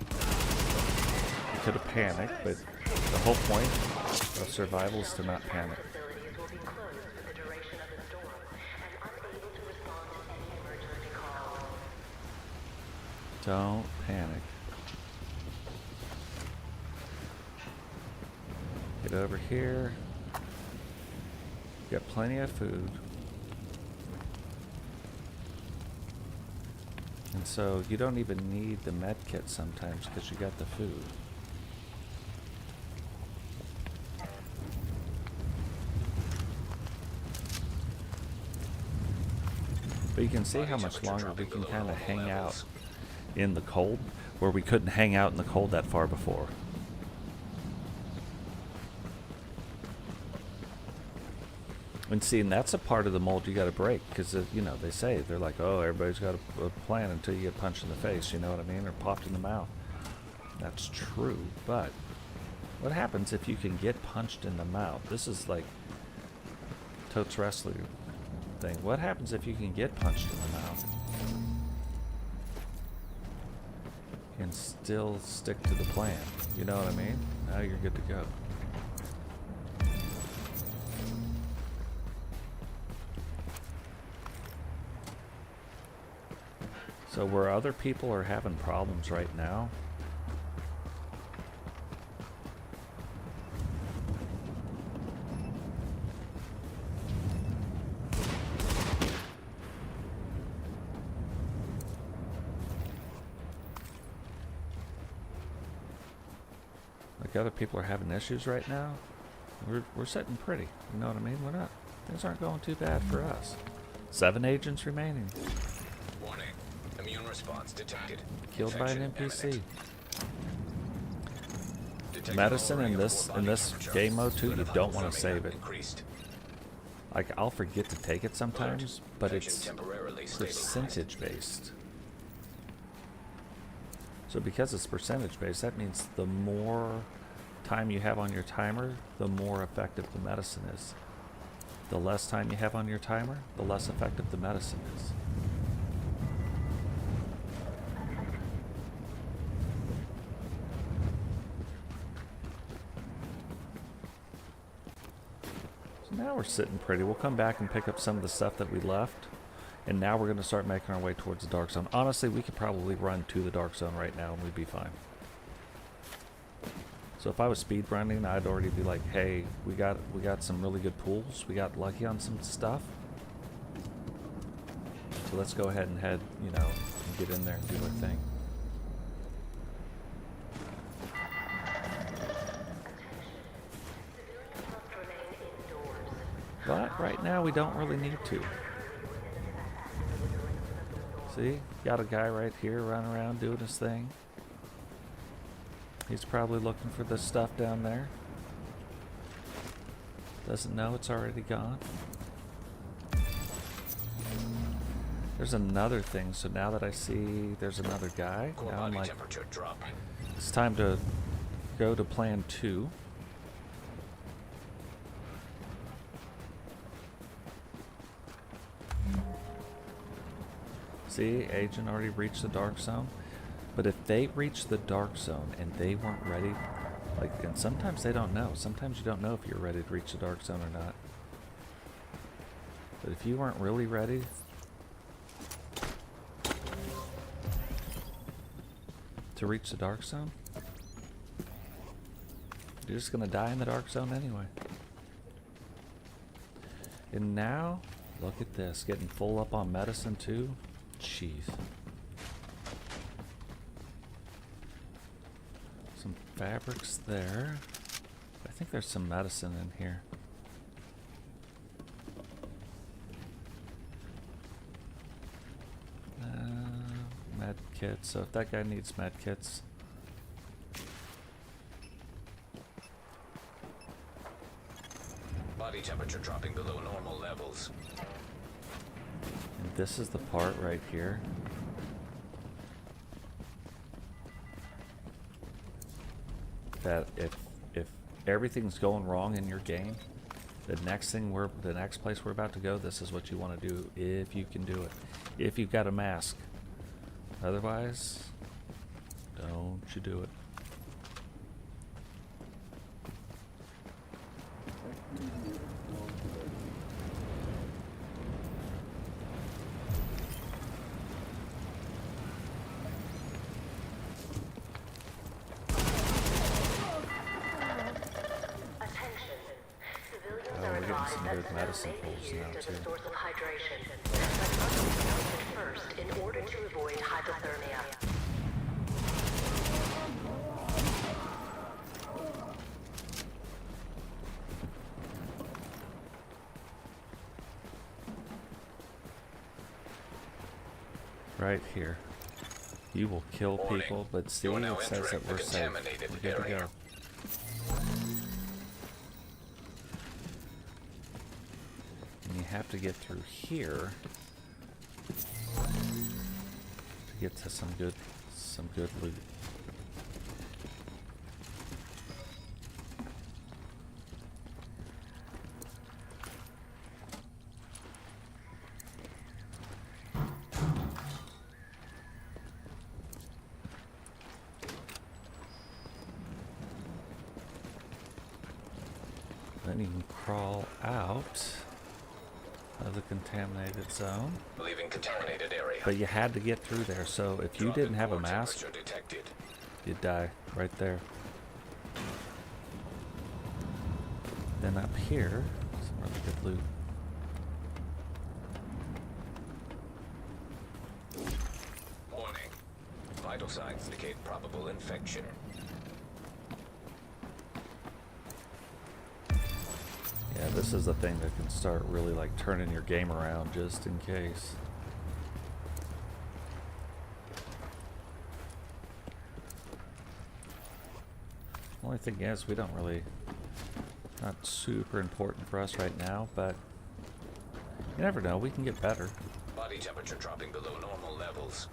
We could have panicked, but the whole point of survival is to not panic. Don't panic. Get over here. Got plenty of food. And so you don't even need the med kit sometimes because you got the food. But you can see how much longer we can kind of hang out in the cold, where we couldn't hang out in the cold that far before. And see, and that's a part of the mold you got to break, because you know, they say, they're like, oh, everybody's got a plan until you get punched in the face, you know what I mean, or popped in the mouth. That's true, but what happens if you can get punched in the mouth? This is like Totes wrestling thing. What happens if you can get punched in the mouth and still stick to the plan? You know what I mean? Now you're good to go. So where other people are having problems right now, like other people are having issues right now, we're sitting pretty. You know what I mean? We're not. Things aren't going too bad for us. 7 agents remaining. Warning. Immune response detected. Killed by an Infection NPC. imminent. Detecting Medicine lowering in of this core in body this temperature. game mode too, Threat you of don't want to hypothermia save it. increased. Like, I'll forget to take it sometimes, but Infection it's temporarily stabilized. percentage based. So because it's percentage based, that means the more time you have on your timer, the more effective the medicine is. The less time you have on your timer, the less effective the medicine is. So now we're sitting pretty. We'll come back and pick up some of the stuff that we left. And now we're going to start making our way towards the Dark Zone. Honestly, we could probably run to the Dark Zone right now and we'd be fine. So if I was speed running, I'd already be like, hey, we got some really good pools. We got lucky on some stuff. So let's go ahead and head, you know, and get in there and do our thing. But right now we don't really need to. See, got a guy right here running around doing his thing. He's probably looking for the stuff down there. Doesn't know it's already gone. There's another thing, so now that I see there's another guy, Core now I'm body like, temperature drop. it's time to go to plan 2. See, agent already reached the Dark Zone. But if they reach the Dark Zone and they weren't ready, like, and sometimes they don't know. Sometimes you don't know if you're ready to reach the Dark Zone or not. But if you weren't really ready to reach the Dark Zone, you're just gonna die in the Dark Zone anyway. And now, look at this, getting full up on medicine too. Jeez. Some fabrics there. I think there's some medicine in here. Med kits. So if that guy needs med kits. Body temperature dropping below normal levels. And this is the part right here. That if everything's going wrong in your game, The next place we're about to go, this is what you want to do if you can do it. If you've got a mask. Otherwise, don't you do it. We're getting some good medicine pulls now too. Source of hydration, but must be melted first in order to avoid hypothermia. Right here. You will kill Warning. people, but see, You are now it says entering that the we're safe. contaminated We're good to area. go. And you have to get through here to get to some good loot. Then you can crawl out of the contaminated zone. Leaving contaminated area. But you had to get through there, so if you Drop didn't in have a core mask, temperature detected. you'd die right there. Then up here, some really good loot. Warning. Vital signs indicate probable infection. Yeah, this is the thing that can start really like turning your game around just in case. Only thing is, we don't really, not super important for us right now, but you never know, we can get better. Body temperature dropping below normal levels.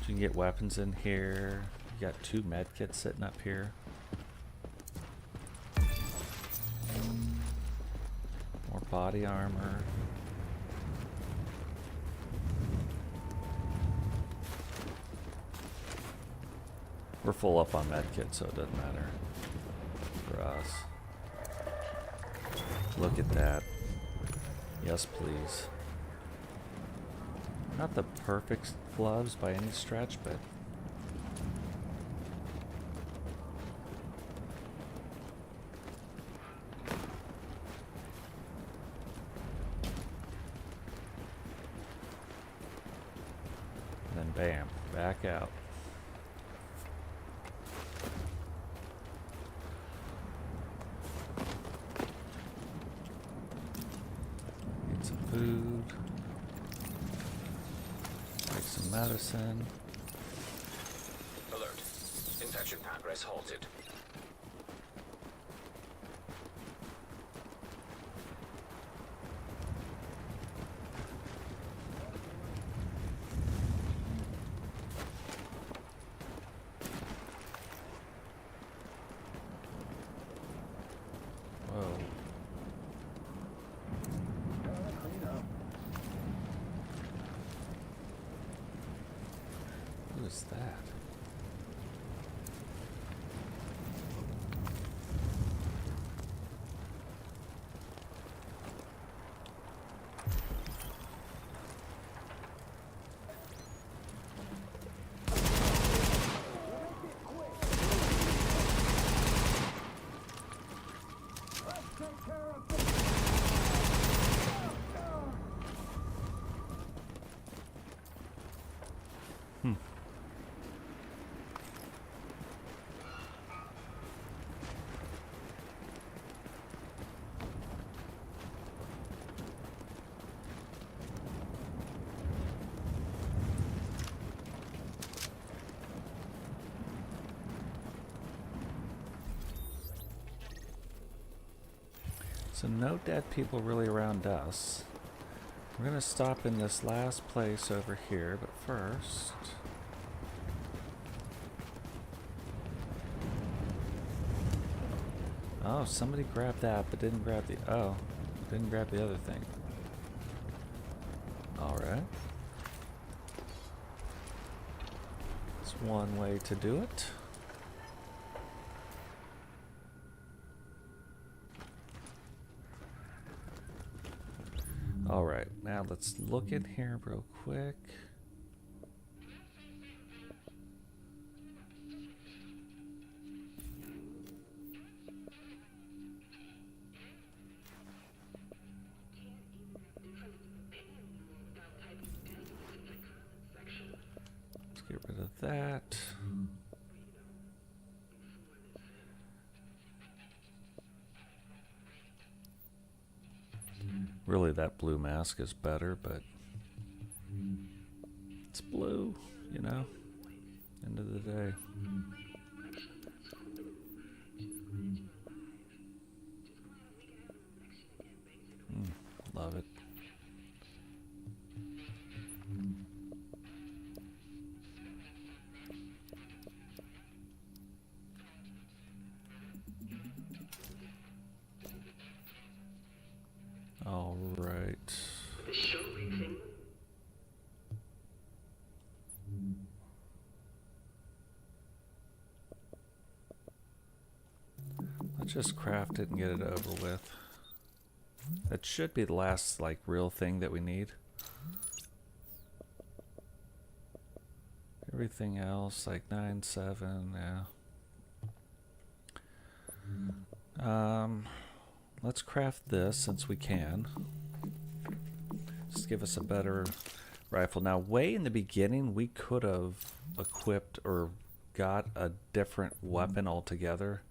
You can get weapons in here. You got 2 med kits sitting up here. More body armor. We're full up on med kits, so it doesn't matter for us. Look at that. Yes, please. Not the perfect gloves by any stretch, but then bam, back out. Need some food. Take some medicine. Alert. Infection progress halted. Whoa. Who is that? So no dead people really around us. We're gonna stop in this last place over here, but first... Oh, somebody grabbed that, but didn't grab the... Oh, didn't grab the other thing. Alright. That's one way to do it. Alright, now let's look in here real quick. Let's get rid of that. Really, that blue mask is better, but it's blue, you know, end of the day. Love it. All right. Let's just craft it and get it over with. That should be the last, like, real thing that we need. Everything else, like 9-7, yeah. Let's craft this since we can. Just give us a better rifle. Now, way in the beginning, we could have equipped or got a different weapon altogether.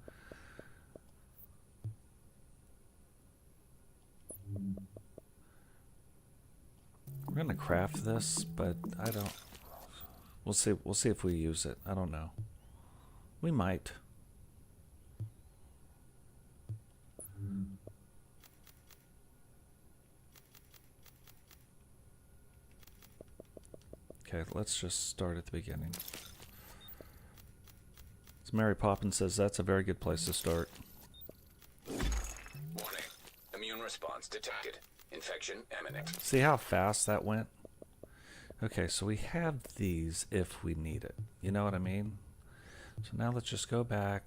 We're gonna craft this, but I don't. We'll see. We'll see if we use it. I don't know. We might. Okay, let's just start at the beginning. So Mary Poppins says that's a very good place to start. Warning. Immune response detected. Infection imminent. See how fast that went? Okay, so we have these if we need it. You know what I mean? So now let's just go back.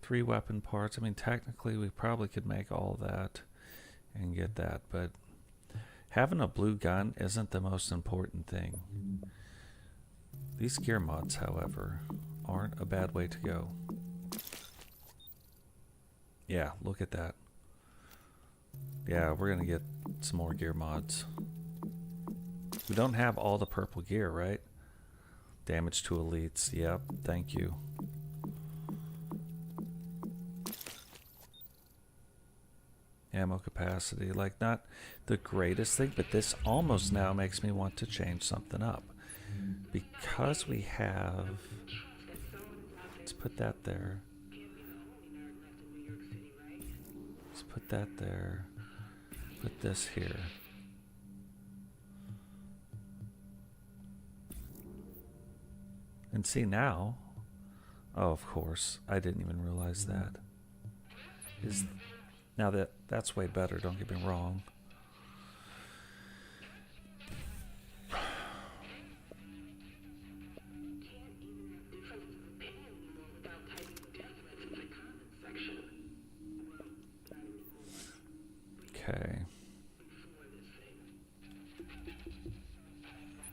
3 weapon parts. I mean, technically we probably could make all that and get that, but having a blue gun isn't the most important thing. These gear mods, however, aren't a bad way to go. Yeah, look at that. Yeah, we're gonna get some more gear mods. We don't have all the purple gear, right? Damage to elites. Yep, thank you. Ammo capacity, like not the greatest thing, but this almost now makes me want to change something up. Because we have, let's put that there. Let's put that there. Put this here. And see now, oh, of course, I didn't even realize that. Now that's way better, don't get me wrong. Okay.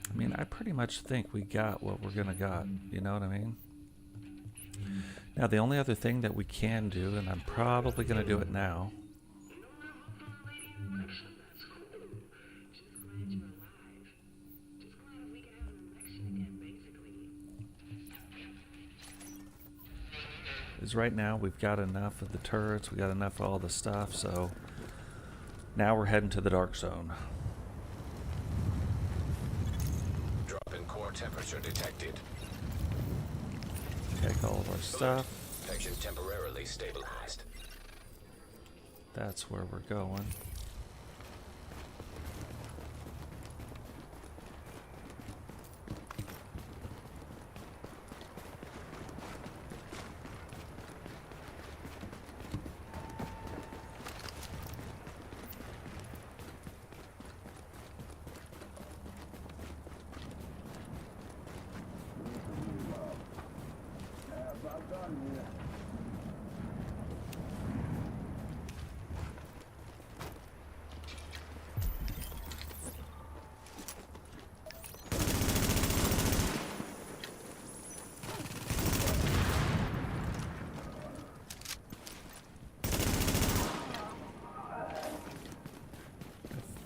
I mean, I pretty much think we got what we're gonna got, you know what I mean? Now, the only other thing that we can do, and I'm probably going to do it now, is right now we've got enough of the turrets, we got enough of all the stuff, so now we're heading to the Dark Zone. Drop in core temperature detected. Take all of our stuff. Infection temporarily stabilized. That's where we're going.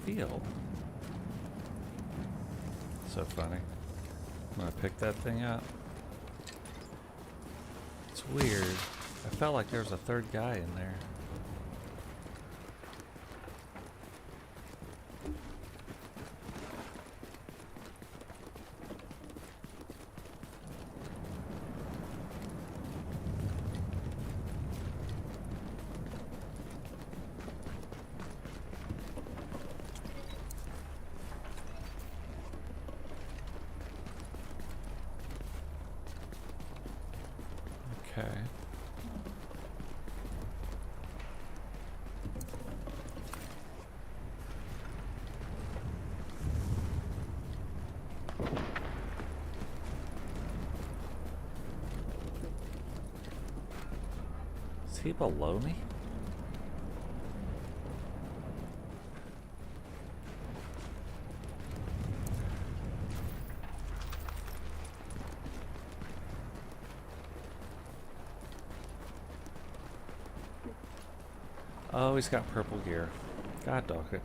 Feel so funny. I'm gonna pick that thing up. It's weird. I felt like there was a third guy in there. Okay. Is he below me? Oh, he's got purple gear. God dog it.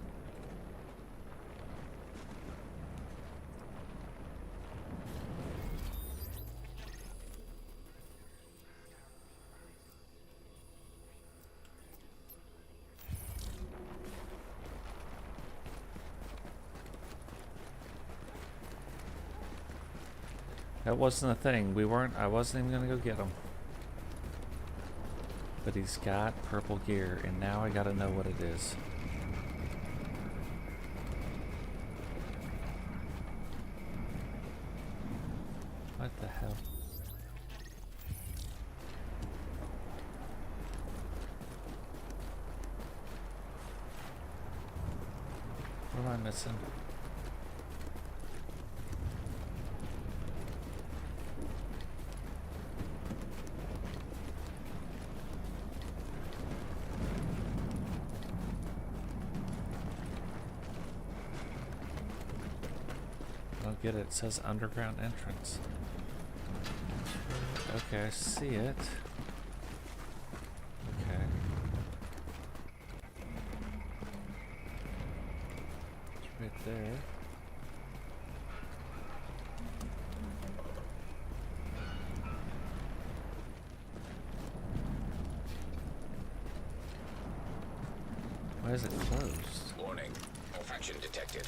That wasn't a thing. I wasn't even gonna go get him. But he's got purple gear, and now I gotta know what it is. What the hell? What am I missing? Get it. It says underground entrance. Okay, I see it. Okay. It's right there. Why is it closed? Warning. Infection detected.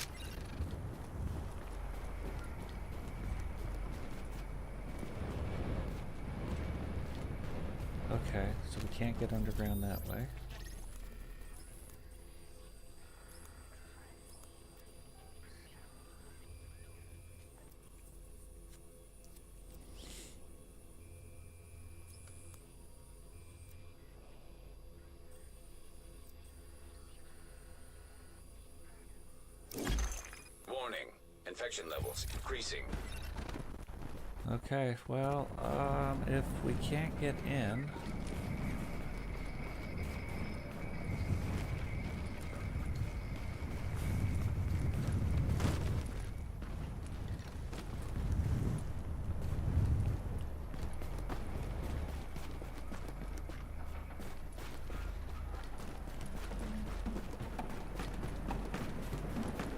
Okay, so we can't get underground that way. Warning. Infection levels increasing. Okay, well, if we can't get in...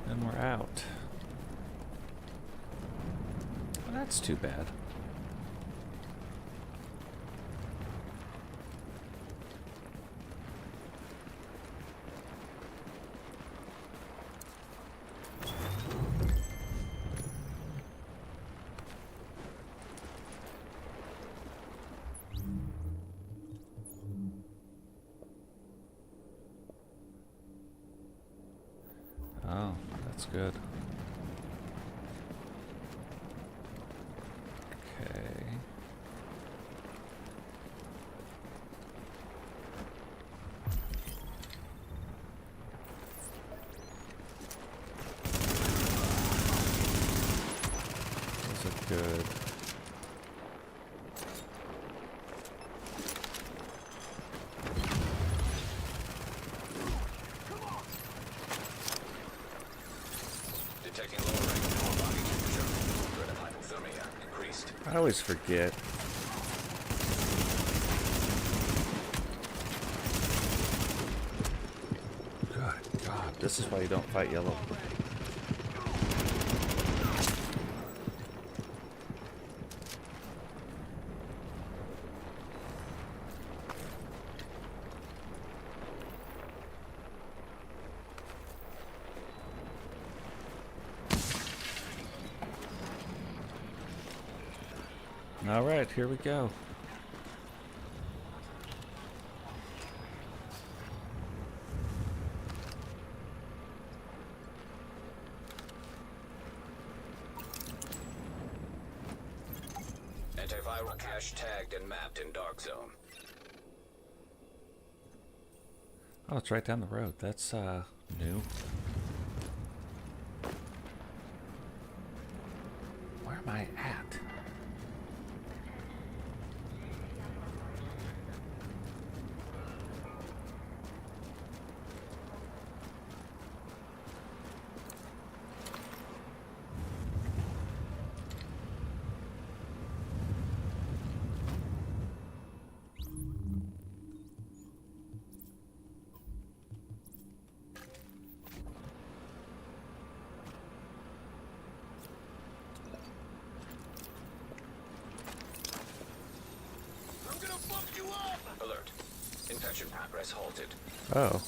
then we're out. Well, that's too bad. Oh, that's good. Okay. Those are good. Detecting lower rank of core body temperature. Threat of hypothermia increased. I always forget. Good God, this is why you don't fight yellow. All right, here we go. Antiviral cache tagged and mapped in Dark Zone. Oh, it's right down the road. That's new. Where am I at? Alert. Infection progress halted. Oh.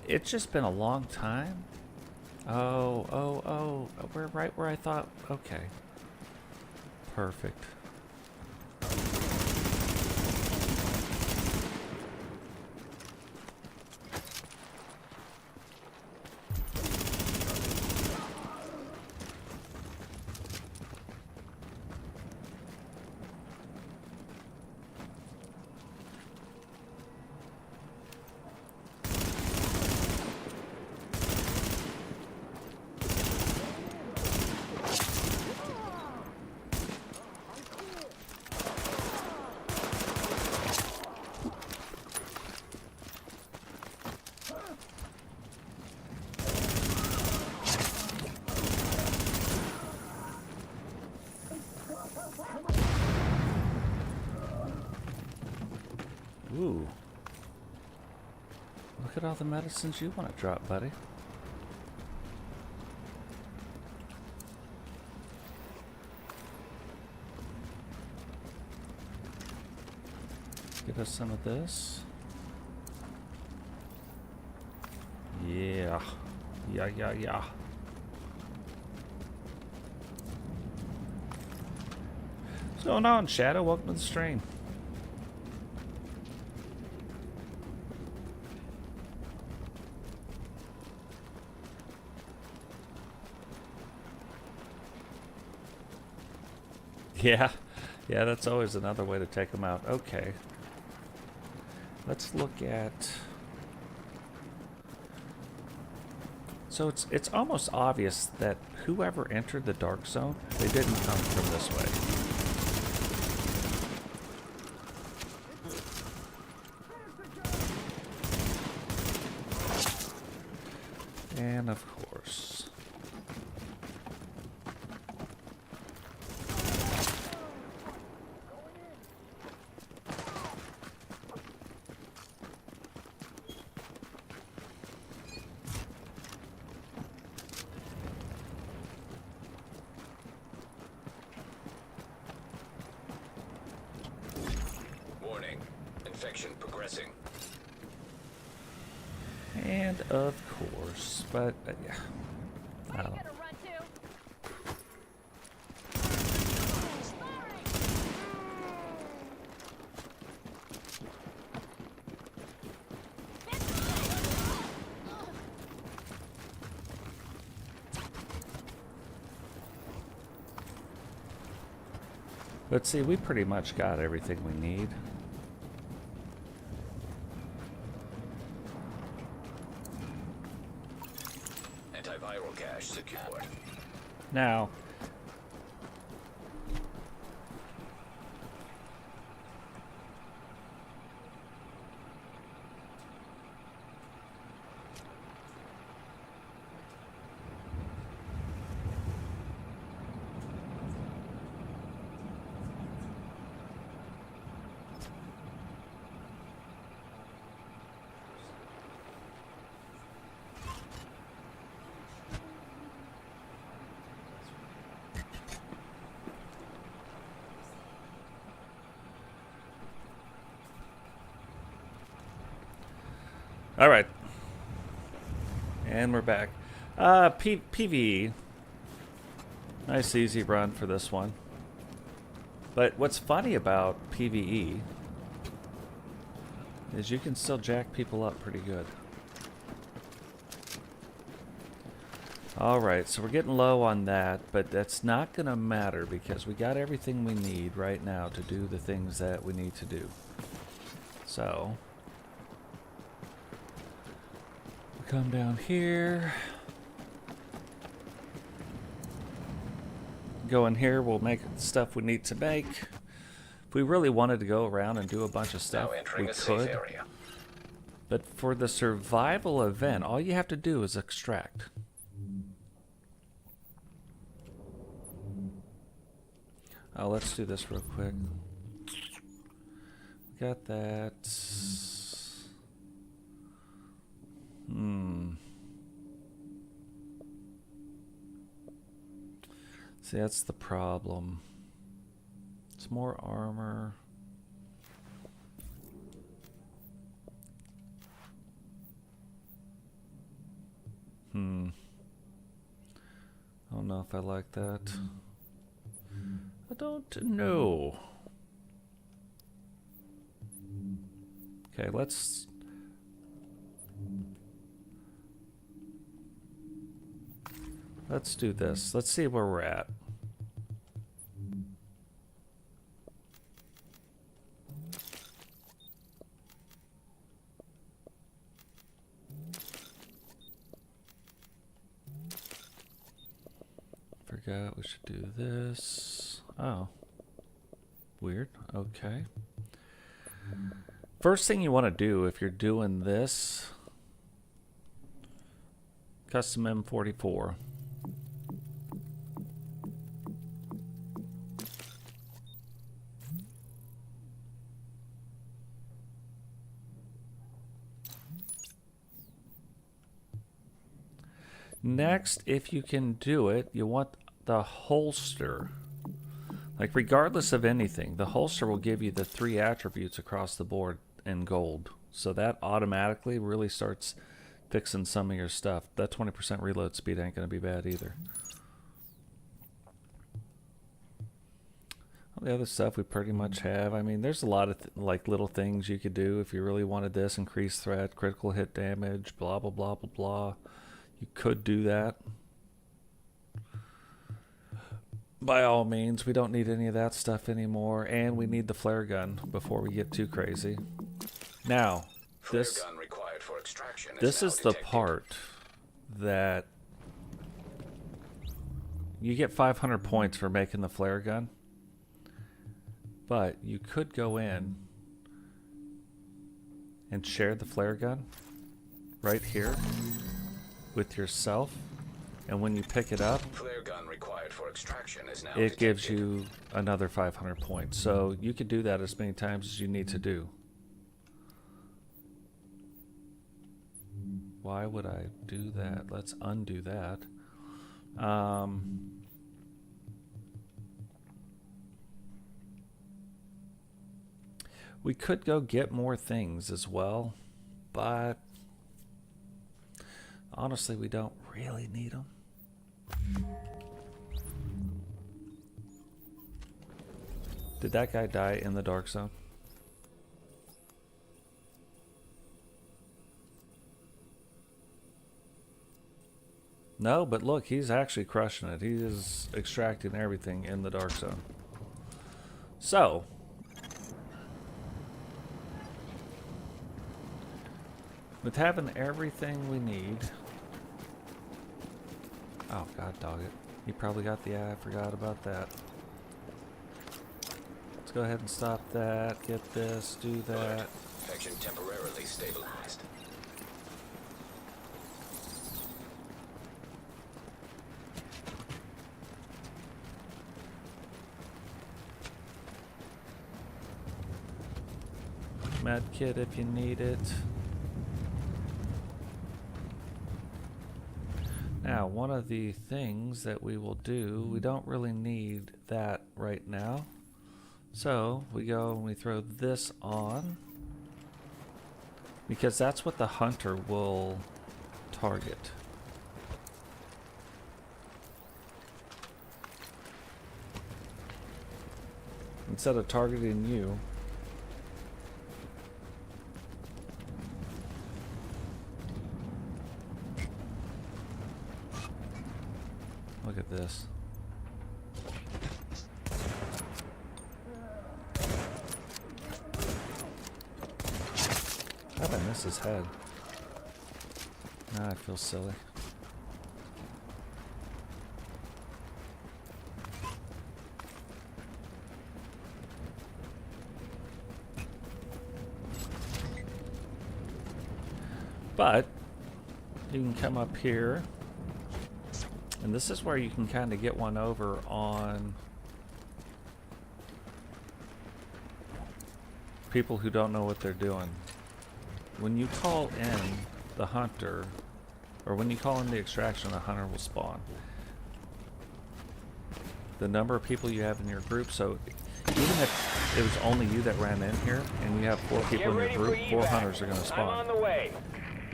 It's just been a long time. Oh, we're right where I thought. Okay. Perfect. Ooh. Look at all the medicines you want to drop, buddy. Get us some of this. Yeah. Yeah. What's going on, Shadow? Welcome to the stream. Yeah, that's always another way to take them out. Okay. Let's look at... So it's almost obvious that whoever entered the Dark Zone, they didn't come from this way. And of course... infection progressing. And of course, but I don't. Gonna run too. But see, we pretty much got everything we need. Antiviral cache secured. Now, all right, and we're back. PvE, nice easy run for this one. But what's funny about PvE is you can still jack people up pretty good. Alright, so we're getting low on that, but that's not going to matter because we got everything we need right now to do the things that we need to do. So, we come down here. Go in here, we'll make the stuff we need to make. If we really wanted to go around and do a bunch of stuff, Now entering we a safe could. area. But for the survival event, all you have to do is extract. Oh, let's do this real quick. Got that. See, that's the problem. It's more armor. I don't know if I like that. I don't know. Okay, let's do this. Let's see where we're at. Forgot we should do this. Oh. Weird. Okay. First thing you want to do if you're doing this, custom M44. Next, if you can do it, you want the holster. Like, regardless of anything, the holster will give you the 3 attributes across the board in gold. So that automatically really starts fixing some of your stuff. That 20% reload speed ain't going to be bad either. All the other stuff we pretty much have. I mean, there's a lot of like little things you could do if you really wanted this. Increased threat, critical hit damage, blah, blah, blah, blah, blah. You could do that. By all means, we don't need any of that stuff anymore, and we need the flare gun before we get too crazy. Now, Flare gun required for extraction this now is the detected. part that you get 500 points for making the flare gun, but you could go in and share the flare gun right here with yourself, and when you pick it up, Flare gun required for extraction is now it gives detected. you another 500 points. So you can do that as many times as you need to do. Why would I do that? Let's undo that. We could go get more things as well, but honestly, we don't really need them. Did that guy die in the Dark Zone? No, but look, he's actually crushing it. He is extracting everything in the Dark Zone. So, with having everything we need... Oh, god dog it. He probably got the... I forgot about that. Let's go ahead and stop that. Get this. Do that. Infection temporarily stabilized. Med kit if you need it. Now, one of the things that we will do, we don't really need that right now. So, we go and we throw this on. Because that's what the hunter will target. Instead of targeting you, look at this. How did I miss his head? Now I feel silly. But you can come up here. And this is where you can kind of get one over on people who don't know what they're doing. When you call in the hunter, or when you call in the extraction, the hunter will spawn. The number of people you have in your group, so even if it was only you that ran in here, and you have 4 people in your group, 4 hunters are going to spawn. I'm on the way.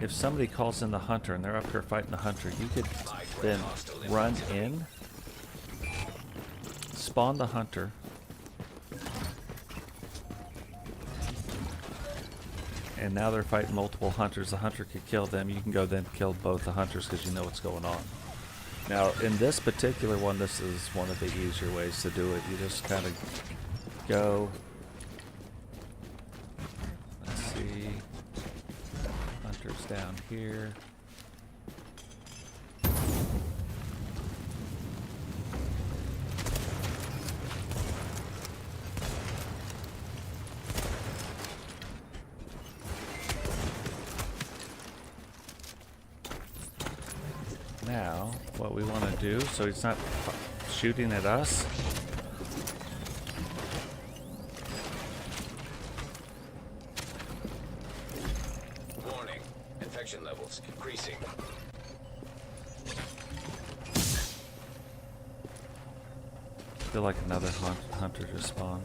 If somebody calls in the hunter and they're up here fighting the hunter, you could then run in, spawn the hunter, and now they're fighting multiple hunters. The hunter could kill them. You can go then kill both the hunters because you know what's going on. Now, in this particular one, this is one of the easier ways to do it. You just kind of go. Let's see. Hunter's down here. Now, what we want to do, so he's not shooting at us. Warning. Infection levels increasing. I feel like another hunter just spawned.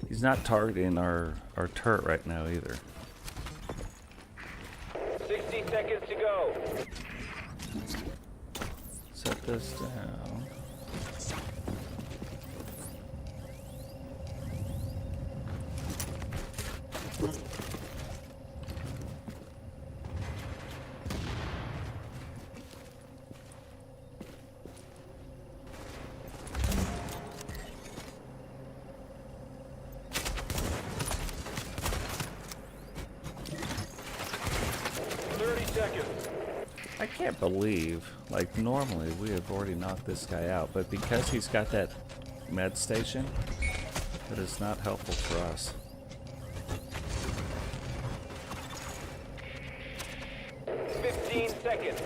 He's not targeting our turret right now either. 60 seconds to go. Set this down. I can't believe, like, normally we have already knocked this guy out, but because he's got that med station, it is not helpful for us. Seconds.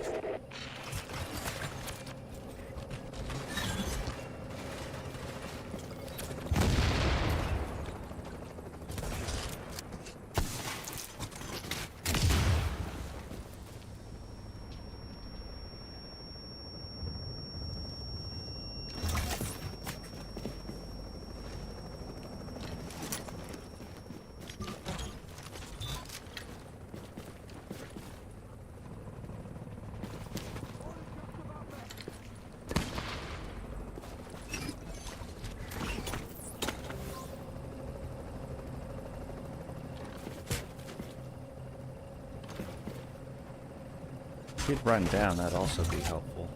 If he'd run down, that'd also be helpful.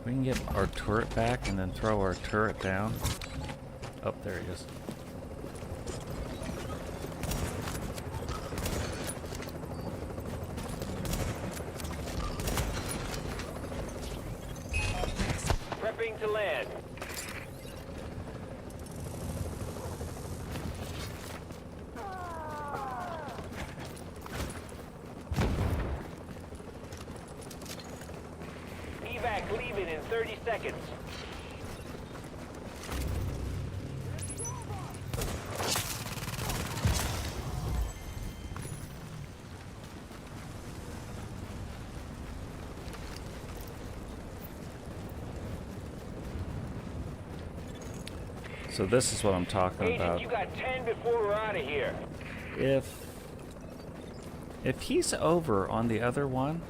We can get our turret back and then throw our turret down. Oh, there he is. Prepping to land. Evac leaving in 30 seconds. So this is what I'm talking Agent, about. you got 10 before we're out of here. If he's over on the other one,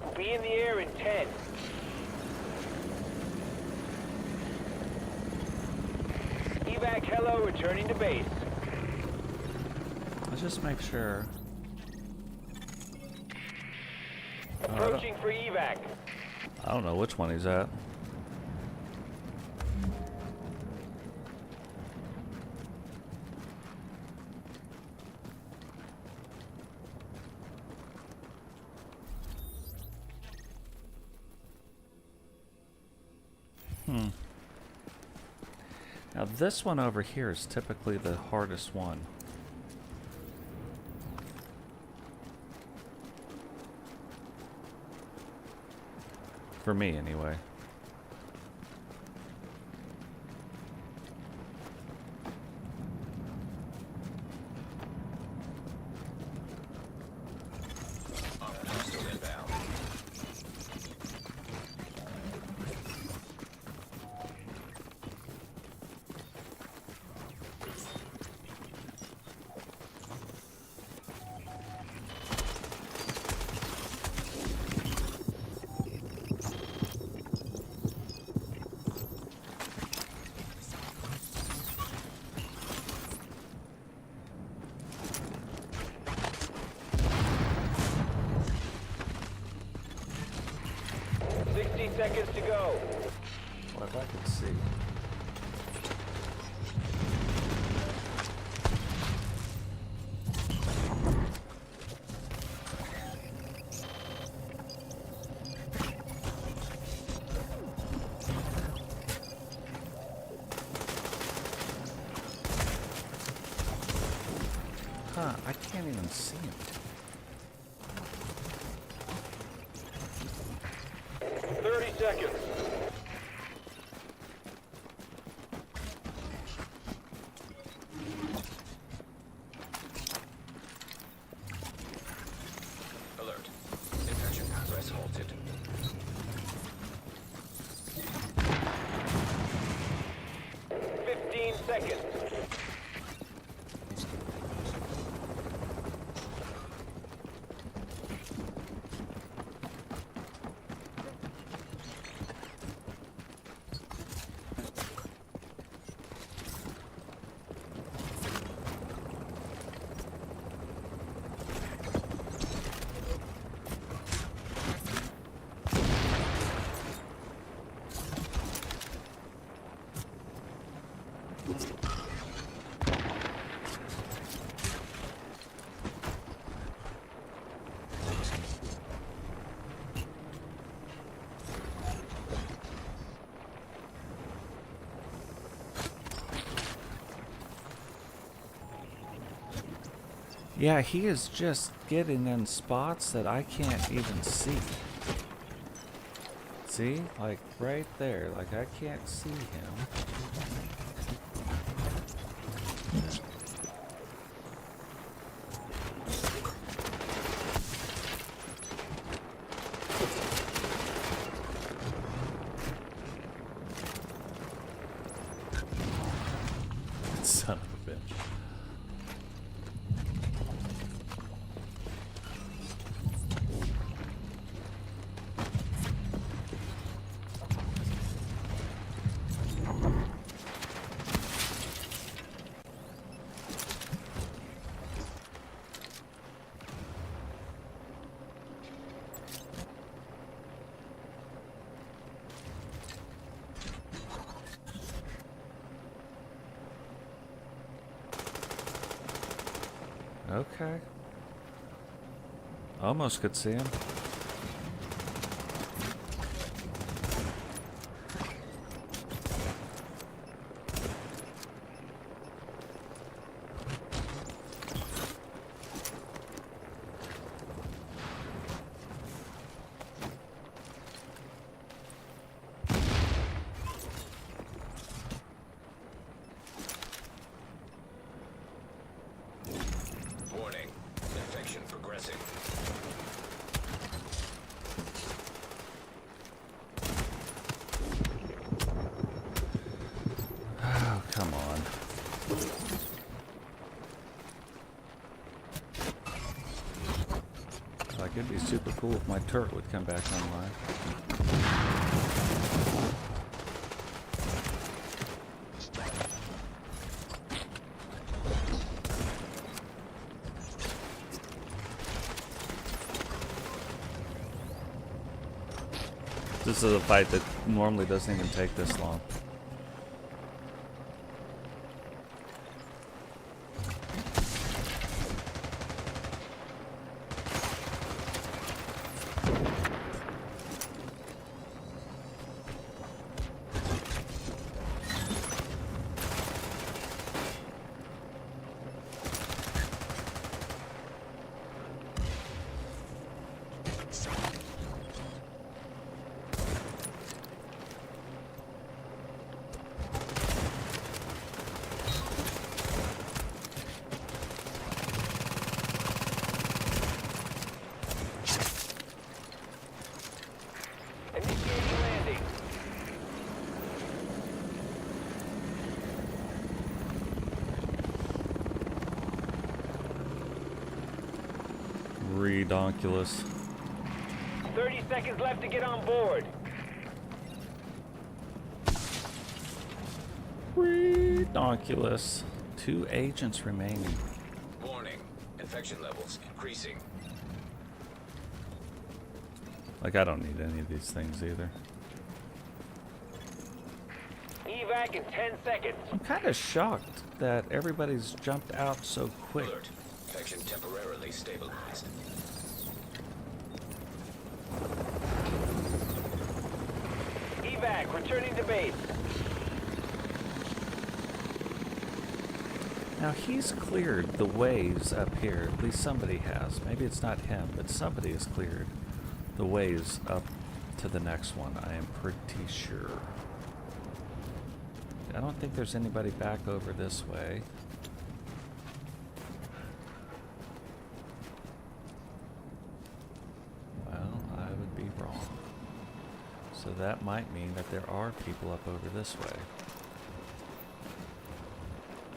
We'll be in the air in 10. Evac hello, returning to base. let's just make sure. Approaching for evac. I don't know which one he's at. Now this one over here is typically the hardest one. For me, anyway. Hostile inbound. Seconds to go. Well, if I could see. Huh, I can't even see him. 30 seconds. Alert. Infection progress halted. Seconds. Yeah, he is just getting in spots that I can't even see. See? Like right there. Like I can't see him. Son of a bitch. Okay. Almost could see him. Warning. Infection progressing. Oh, come on. Like, it'd be super cool if my turret would come back online. This is a fight that normally doesn't even take this long. Initiating landing. Redonkulous. 30 seconds left to get on board. Redonkulous. 2 agents remaining. Warning. Infection levels increasing. Like, I don't need any of these things either. Evac in 10 seconds. I'm kind of shocked that everybody's jumped out so quick. Alert. Infection temporarily stabilized. Evac returning to base. Now, he's cleared the ways up here. At least somebody has. Maybe it's not him, but somebody has cleared the ways up to the next one. I am pretty sure. I don't think there's anybody back over this way. Well, I would be wrong. So that might mean that there are people up over this way.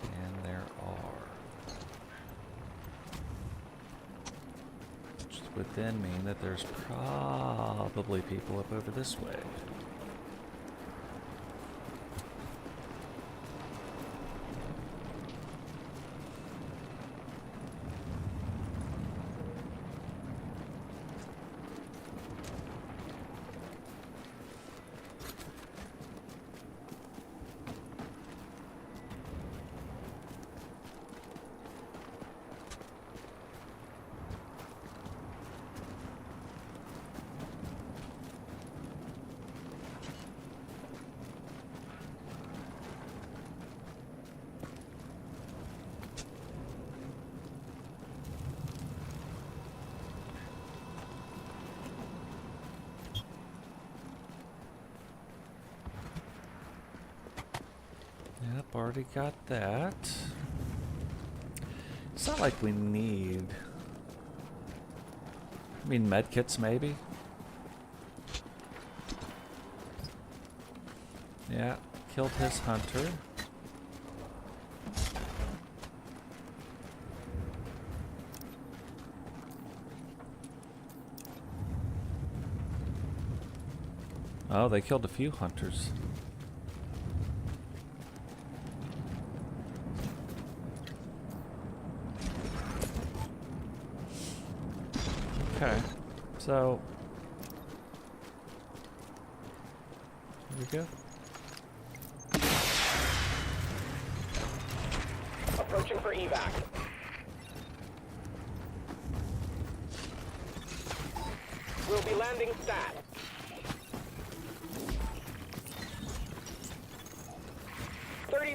And there are. Which would then mean that there's probably people up over this way. already got that. It's not like we need... I mean, medkits maybe? Yeah, killed his hunter. Oh, they killed a few hunters. Okay, so here we go. Approaching for evac. We'll be landing stat.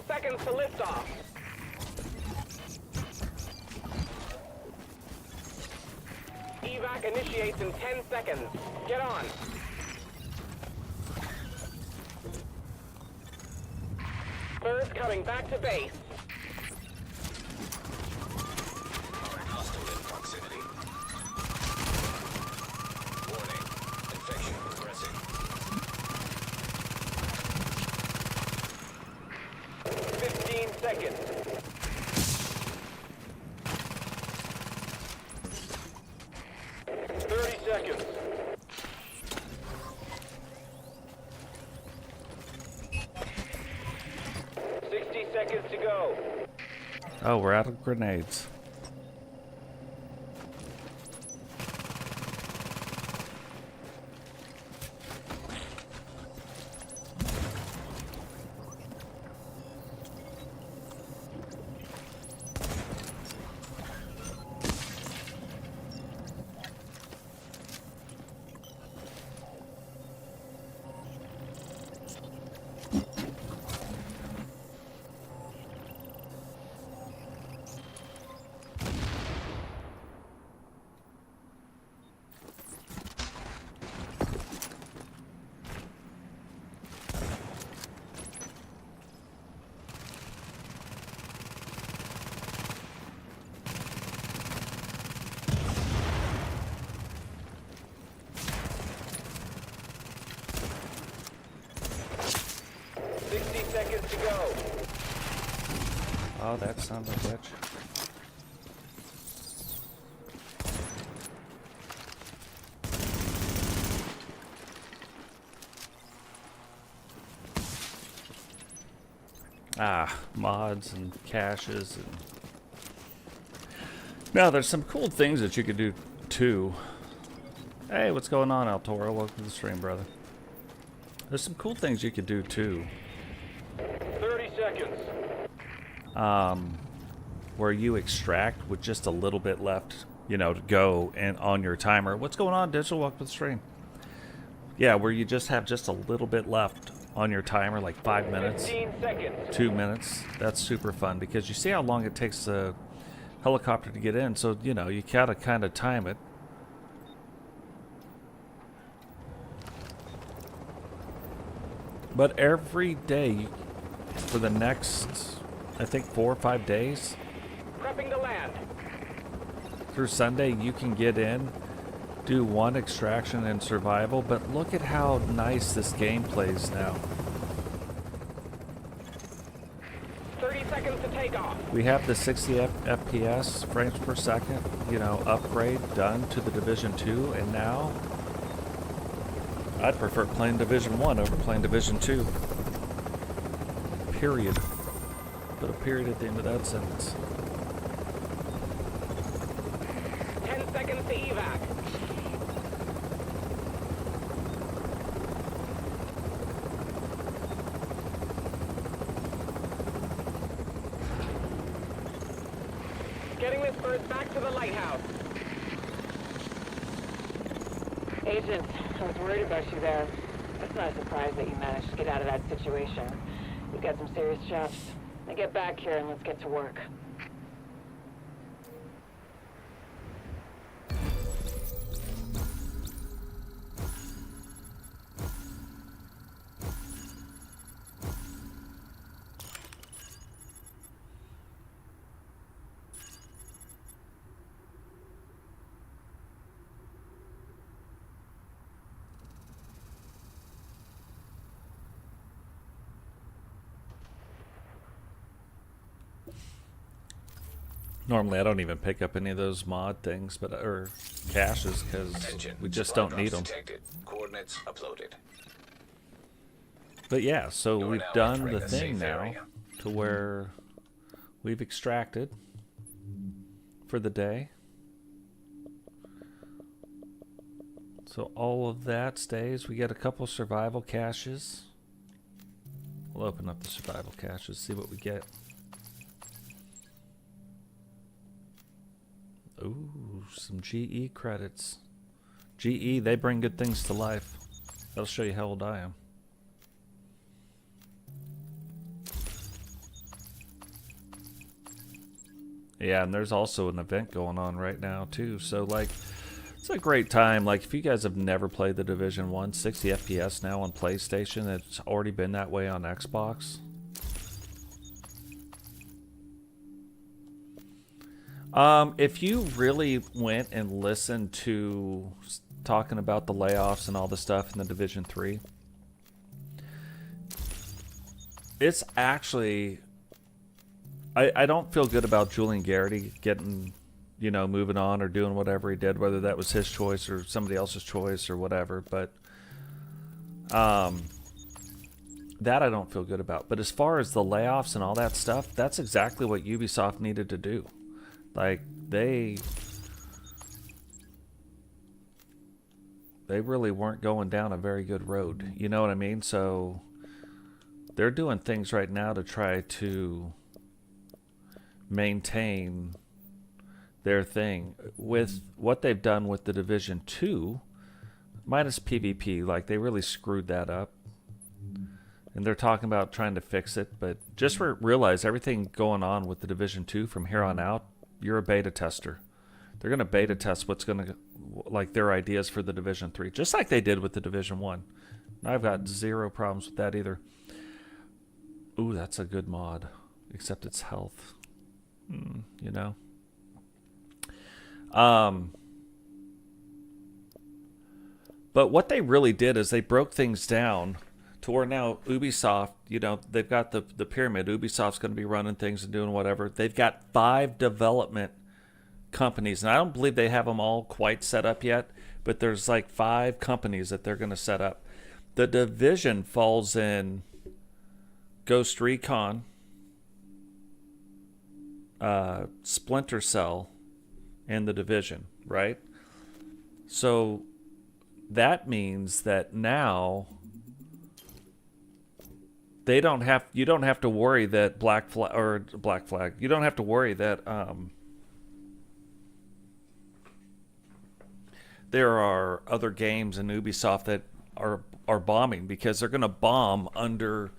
Seconds to liftoff. Evac initiates in 10 seconds. Get on. Birds coming back to base. Hostile in proximity. Warning. Infection progressing. 15 seconds. Seconds. 60 seconds to go. Oh, we're out of grenades. Seconds to go. Oh, that son of a bitch. Ah, mods and caches and... Now, there's some cool things that you could do, too. Hey, what's going on, El Toro? Welcome to the stream, brother. There's some cool things you could do, too. 30 seconds. Where you extract with just a little bit left, you know, to go and on your timer. What's going on, Digital? Welcome to the stream. Yeah, where you just have just a little bit left on your timer, like 5 minutes, 15 seconds. 2 minutes. That's super fun because you see how long it takes a helicopter to get in, so, you know, you gotta kind of time it. But every day for the next, I think, 4 or 5 days Prepping to land. through Sunday, you can get in, do one extraction and survival, but look at how nice this game plays now. 30 seconds to take off. We have the 60 FPS frames per second, you know, upgrade done to the Division 2, and now I'd prefer playing Division 1 over playing Division 2. Period. Put a period at the end of that sentence. 10 seconds to evac. Getting this bird back to the lighthouse. Agent, I was worried about you there. It's not a surprise that you managed to get out of that situation. You've got some serious shots. Now get back here and let's get to work. Normally, I don't even pick up any of those mod things, but or caches, because Attention. we just Supply don't need them. drops detected. Coordinates uploaded. But yeah, so You're we've now done entering the the thing safe now area. to where we've extracted for the day. So all of that stays. We get a couple survival caches. We'll open up the survival caches, see what we get. Ooh, some GE credits. GE, they bring good things to life. That'll show you how old I am. Yeah, and there's also an event going on right now too. So like, it's a great time. Like, if you guys have never played the Division 1, 60 FPS now on PlayStation. It's already been that way on Xbox. If you really went and listened to talking about the layoffs and all the stuff in the Division 3, it's actually, I don't feel good about Julian Garrity getting, you know, moving on or doing whatever he did, whether that was his choice or somebody else's choice or whatever, but that I don't feel good about. But as far as the layoffs and all that stuff, that's exactly what Ubisoft needed to do. Like, they really weren't going down a very good road. You know what I mean? So they're doing things right now to try to maintain their thing. With what they've done with the Division 2, minus PvP, like, they really screwed that up. And they're talking about trying to fix it, but just realize everything going on with the Division 2 from here on out, you're a beta tester. They're going to beta test what's going to, like, their ideas for the Division 3, just like they did with the Division 1. I've got zero problems with that either. Ooh, that's a good mod, except it's health. You know? But what they really did is they broke things down to where now Ubisoft, you know, they've got the pyramid. Ubisoft's going to be running things and doing whatever. They've got 5 development companies, and I don't believe they have them all quite set up yet, but there's like 5 companies that they're going to set up. The Division falls in Ghost Recon, Splinter Cell, and the Division, right? So that means that now you don't have to worry that Black Flag. You don't have to worry that there are other games in Ubisoft that are bombing, because they're going to bomb under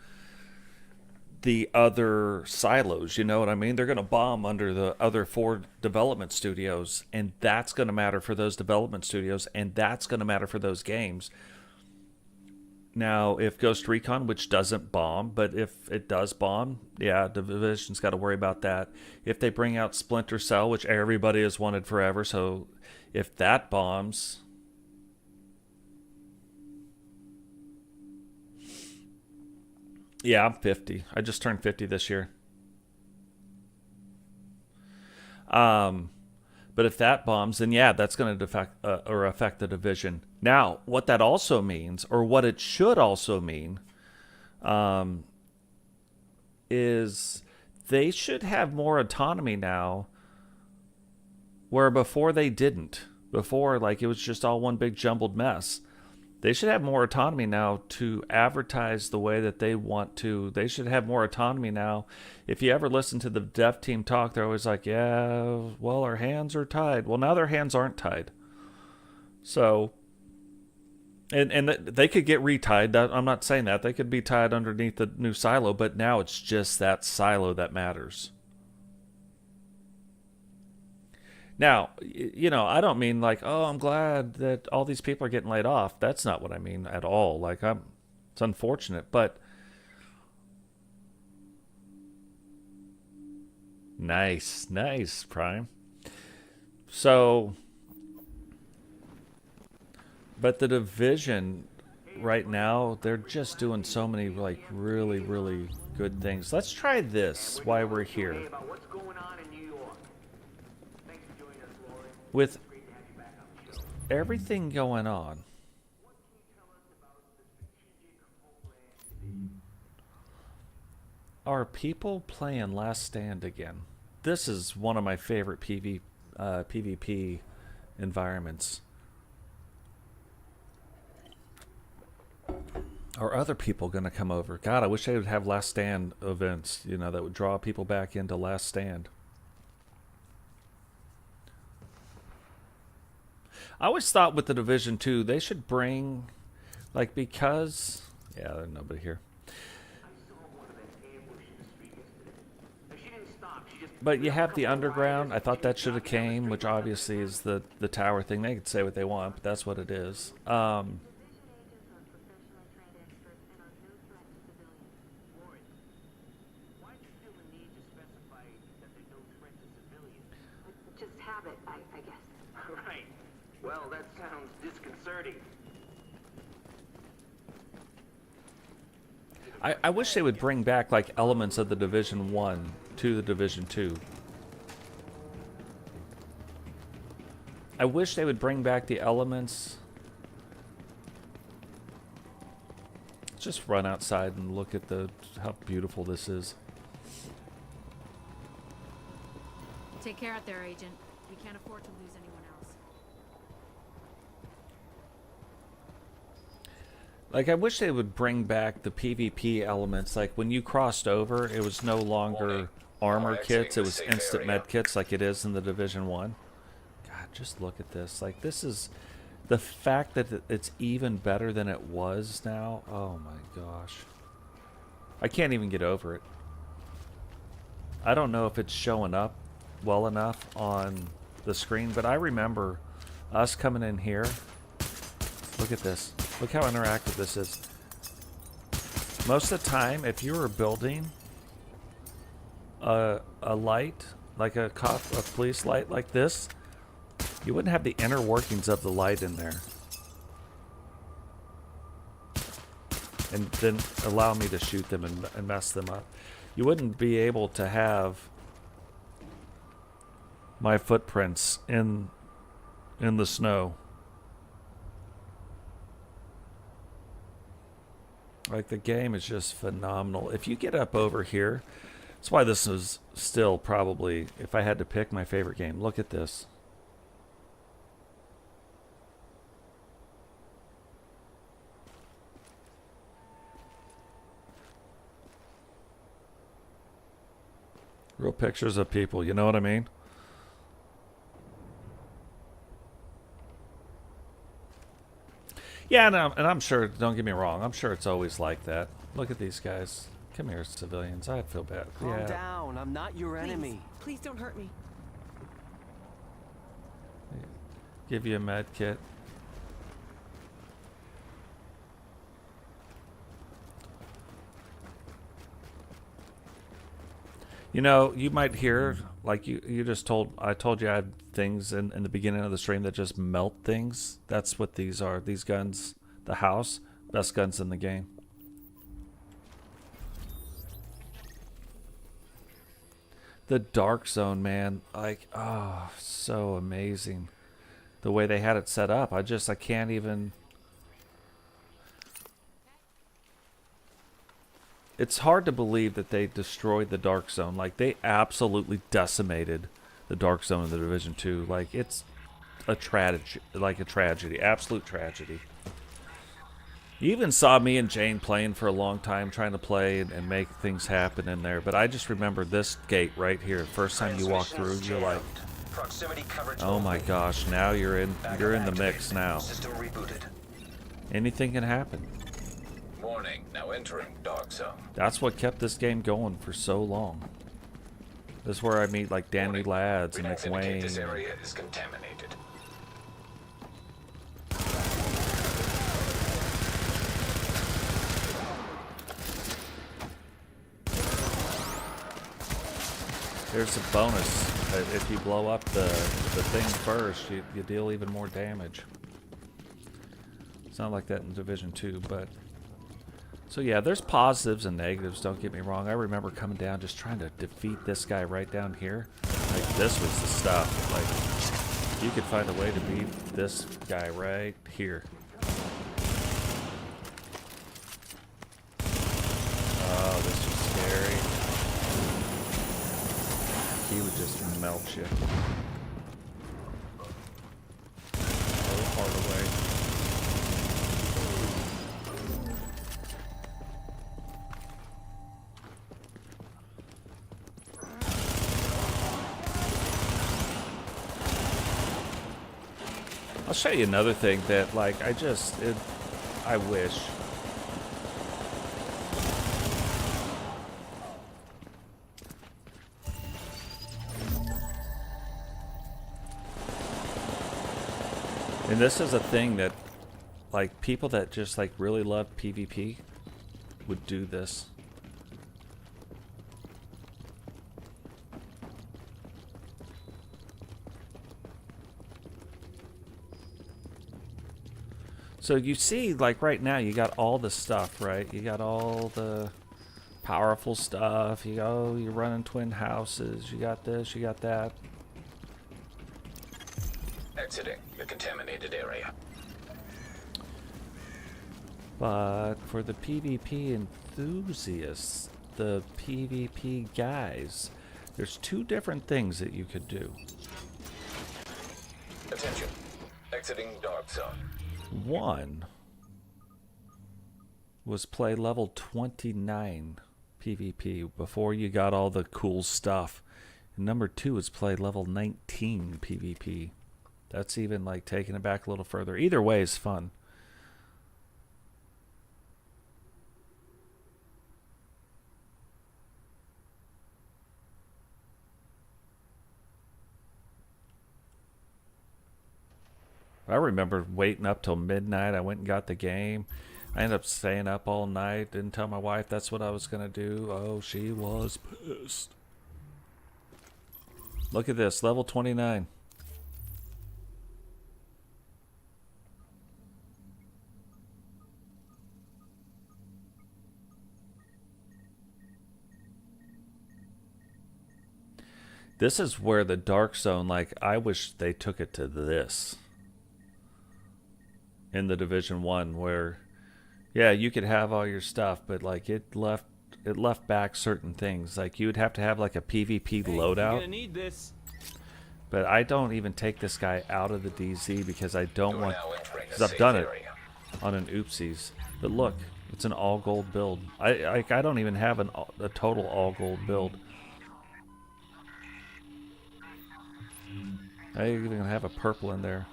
the other silos. You know what I mean? They're going to bomb under the other 4 development studios, and that's going to matter for those development studios, and that's going to matter for those games. Now, if Ghost Recon, which doesn't bomb, but if it does bomb, yeah, Division's got to worry about that. If they bring out Splinter Cell, which everybody has wanted forever, so if that bombs, yeah, I'm 50. I just turned 50 this year. But if that bombs, then yeah, that's going to affect the Division. Now, what that also means, or what it should also mean, is they should have more autonomy now, where before they didn't. Before, like, it was just all one big jumbled mess. They should have more autonomy now to advertise the way that they want to. They should have more autonomy now. If you ever listen to the dev team talk, they're always like, yeah, well, our hands are tied. Well, now their hands aren't tied. So, and they could get retied. I'm not saying that. They could be tied underneath the new silo, but now it's just that silo that matters. Now, you know, I don't mean like, oh, I'm glad that all these people are getting laid off. That's not what I mean at all. Like, it's unfortunate, but nice, Prime. So, but the Division right now, they're just doing so many, like, really, really good things. Let's try this while we're here. About what's going on in New York. with everything going on, are people playing Last Stand again? This is one of my favorite PvP environments. Are other people going to come over? God, I wish they would have Last Stand events, you know, that would draw people back into Last Stand. I always thought with the Division 2, they should bring, like, because... Yeah, there's nobody here. But you have the underground. I thought that should have came, which obviously is the tower thing. They could say what they want, but that's what it is. Just habit, I guess. Right. Well, that sounds disconcerting. I wish they would bring back, like, elements of the Division 1 to the Division 2. I wish they would bring back the elements. Just run outside and look at how beautiful this is. Take care out there, Agent. We can't afford to lose anyone else. Like, I wish they would bring back the PvP elements. Like, when you crossed over, it was no longer armor kits, it was instant med kits like it is in the Division 1. God, just look at this. Like, this is... The fact that it's even better than it was now, oh my gosh. I can't even get over it. I don't know if it's showing up well enough on the screen, but I remember us coming in here. Look at this. Look how interactive this is. Most of the time, if you were building a light, like a police light like this, you wouldn't have the inner workings of the light in there. And then allow me to shoot them and mess them up. You wouldn't be able to have my footprints in the snow. Like, the game is just phenomenal. If you get up over here, that's why this is still probably, if I had to pick, my favorite game. Look at this. Real pictures of people, you know what I mean? Yeah, and I'm sure, don't get me wrong, I'm sure it's always like that. Look at these guys. Come here, civilians. I feel bad. Calm down. I'm not your enemy. Please don't hurt me. Give you a med kit. You know, you might hear, like you just I told you I had things in the beginning of the stream that just melt things. That's what these are. These guns, the house, best guns in the game. The Dark Zone, man, like, oh, so amazing. The way they had it set up, I can't even... It's hard to believe that they destroyed the Dark Zone. Like, they absolutely decimated the Dark Zone in the Division 2. Like, it's a tragedy, absolute tragedy. You even saw me and Jane playing for a long time, trying to play and make things happen in there. But I just remember this gate right here. First time you walk through, you're like, oh my gosh, now you're in the mix now. System rebooted. Anything can happen. Warning, now entering Dark Zone. That's what kept this game going for so long. This is where I meet like Danny Lads and McWayne. This area is contaminated. There's a bonus. If you blow up the thing first, you deal even more damage. It's not like that in Division 2, but... So yeah, there's positives and negatives, don't get me wrong. I remember coming down just trying to defeat this guy right down here. Like, this was the stuff. Like, You could find a way to beat this guy right here. Oh, this was scary. He would just melt you. A little hard away. I'll show you another thing that, like, I wish. And this is a thing that, like, people that just, like, really love PvP would do this. So you see, like, right now, you got all the stuff, right? You got all the powerful stuff. You're running twin houses. You got this, you got that. Exiting the contaminated area. But for the PvP enthusiasts, the PvP guys, there's two different things that you could do. Attention. Exiting Dark Zone. One was play level 29 PvP before you got all the cool stuff. And number two is play level 19 PvP. That's even like taking it back a little further. Either way is fun. I remember waiting up till midnight. I went and got the game. I ended up staying up all night. Didn't tell my wife that's what I was going to do. Oh, she was pissed. Look at this. Level 29. This is where the Dark Zone, like, I wish they took it to this. In the Division 1, where, yeah, you could have all your stuff, but like it left back certain things. Like you would have to have like a PvP loadout. You're gonna need this. But I don't even take this guy out of the DZ because I don't want, because I've done it on an oopsies. But look, it's an all gold build. I don't even have a total all gold build. I even have a purple in there.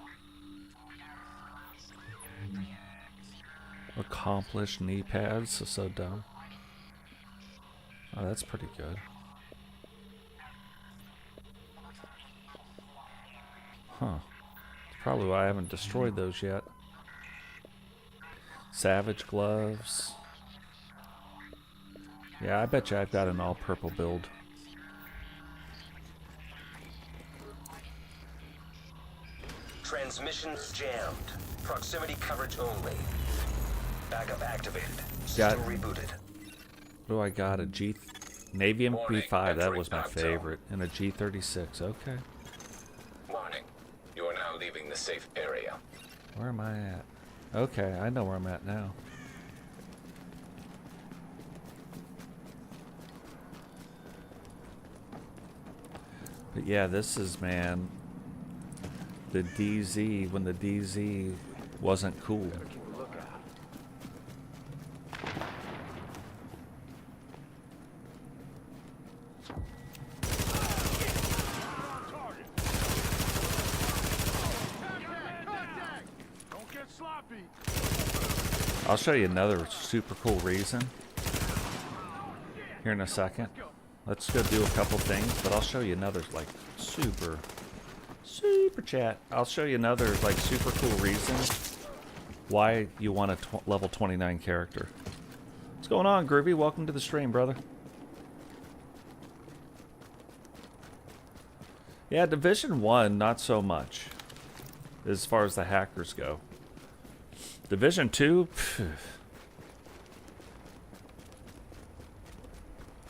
Accomplished knee pads, so dumb. Oh, that's pretty good. Huh. That's probably why I haven't destroyed those yet. Savage gloves. Yeah, I bet you I've got an all purple build. Transmissions jammed. Proximity coverage only. Backup activated. Got, System rebooted. What do I got? A G... Navy MP5, that was my favorite. And a G36, okay. Warning. You are now leaving the safe area. Where am I at? Okay, I know where I'm at now. But yeah, this is, man, the DZ, when the DZ wasn't cool. I'll show you another super cool reason here in a second. Let's go do a couple things, but I'll show you another like super chat. I'll show you another like super cool reason why you want a level 29 character. What's going on, Groovy? Welcome to the stream, brother. Yeah, Division 1, not so much as far as the hackers go. Division 2,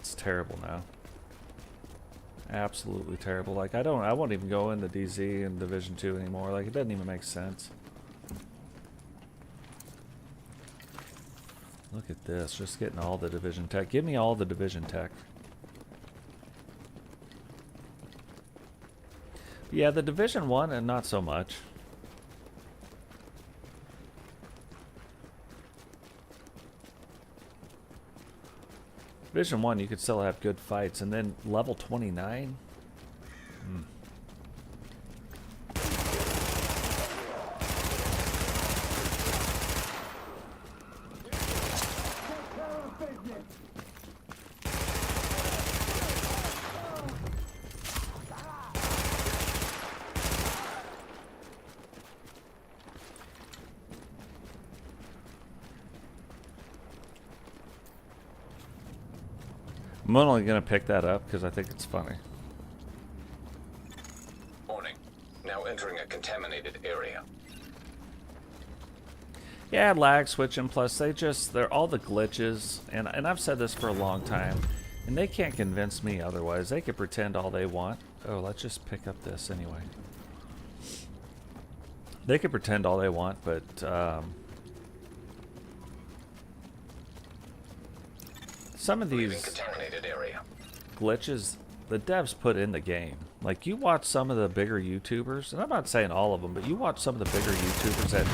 it's terrible now. Absolutely terrible. Like I won't even go into DZ and Division 2 anymore. Like it doesn't even make sense. Look at this, just getting all the Division tech. Give me all the Division tech. Yeah, the Division 1 and not so much. Division 1 you could still have good fights, and then level 29? I'm only gonna pick that up because I think it's funny. Warning. Now entering a contaminated area. Yeah, lag switching, plus they're all the glitches, and I've said this for a long time, and they can't convince me otherwise. They can pretend all they want. Oh, let's just pick up this anyway. They can pretend all they want, but some of these Contaminated area. glitches the devs put in the game. Like, you watch some of the bigger YouTubers, and I'm not saying all of them, but you watch some of the bigger YouTubers that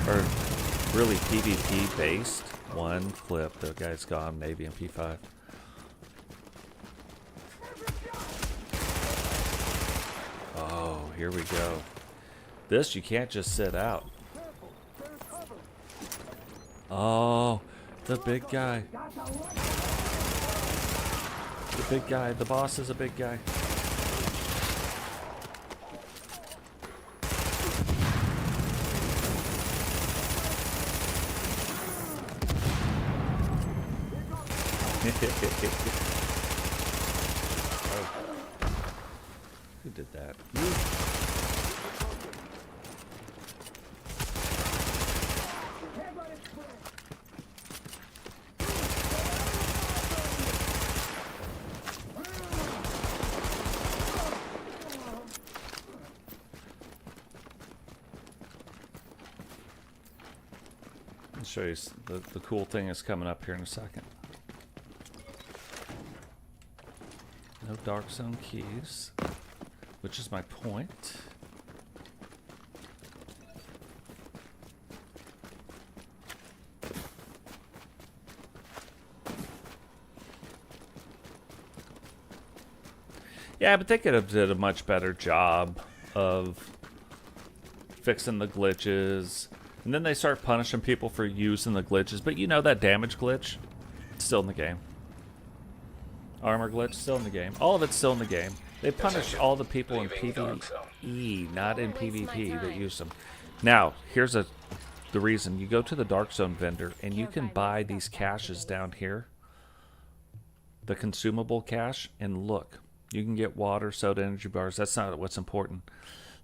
are really PvP based. One clip, the guy's gone, maybe in P5. Oh, here we go. This you can't just sit out. Oh, the big guy. The big guy. The boss is a big guy. Oh. Who did that? I'll show you the cool thing is coming up here in a second. No Dark Zone keys, which is my point. Yeah, but they could have did a much better job of fixing the glitches. And then they start punishing people for using the glitches. But you know that damage glitch? It's still in the game. Armor glitch, still in the game. All of it's still in the game. They punish all the people in PvE, not in PvP that use them. Now, here's the reason. You go to the Dark Zone vendor, and you can buy these caches down here. The consumable cache, and look. You can get water, soda, energy bars. That's not what's important.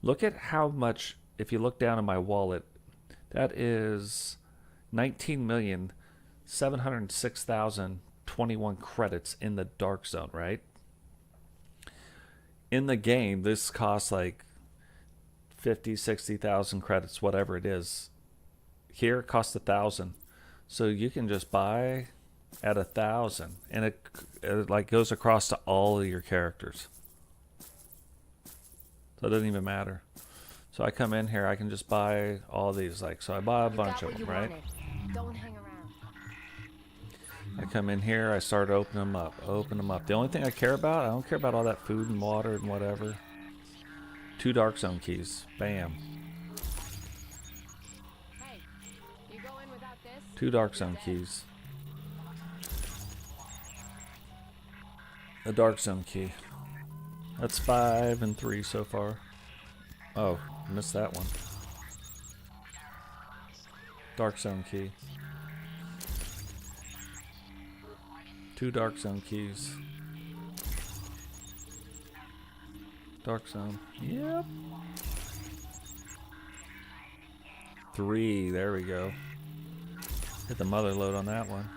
Look at how much, if you look down in my wallet, that is 19,706,021 credits in the Dark Zone, right? In the game, this costs like 50, 60,000 credits, whatever it is. Here, it costs 1,000. So you can just buy at 1,000, and it like goes across to all of your characters. So it doesn't even matter. So I come in here, I can just buy all these, like, so I buy a bunch of them, right? Don't hang around. I come in here, I start opening them up, The only thing I care about, I don't care about all that food and water and whatever. 2 Dark Zone keys, bam. Hey, you go in without this? 2 Dark Zone keys. A Dark Zone key. That's 5 and 3 so far. Oh, missed that one. Dark Zone key. 2 Dark Zone keys. Dark Zone. Yep. 3. There we go. Hit the mother load on that one.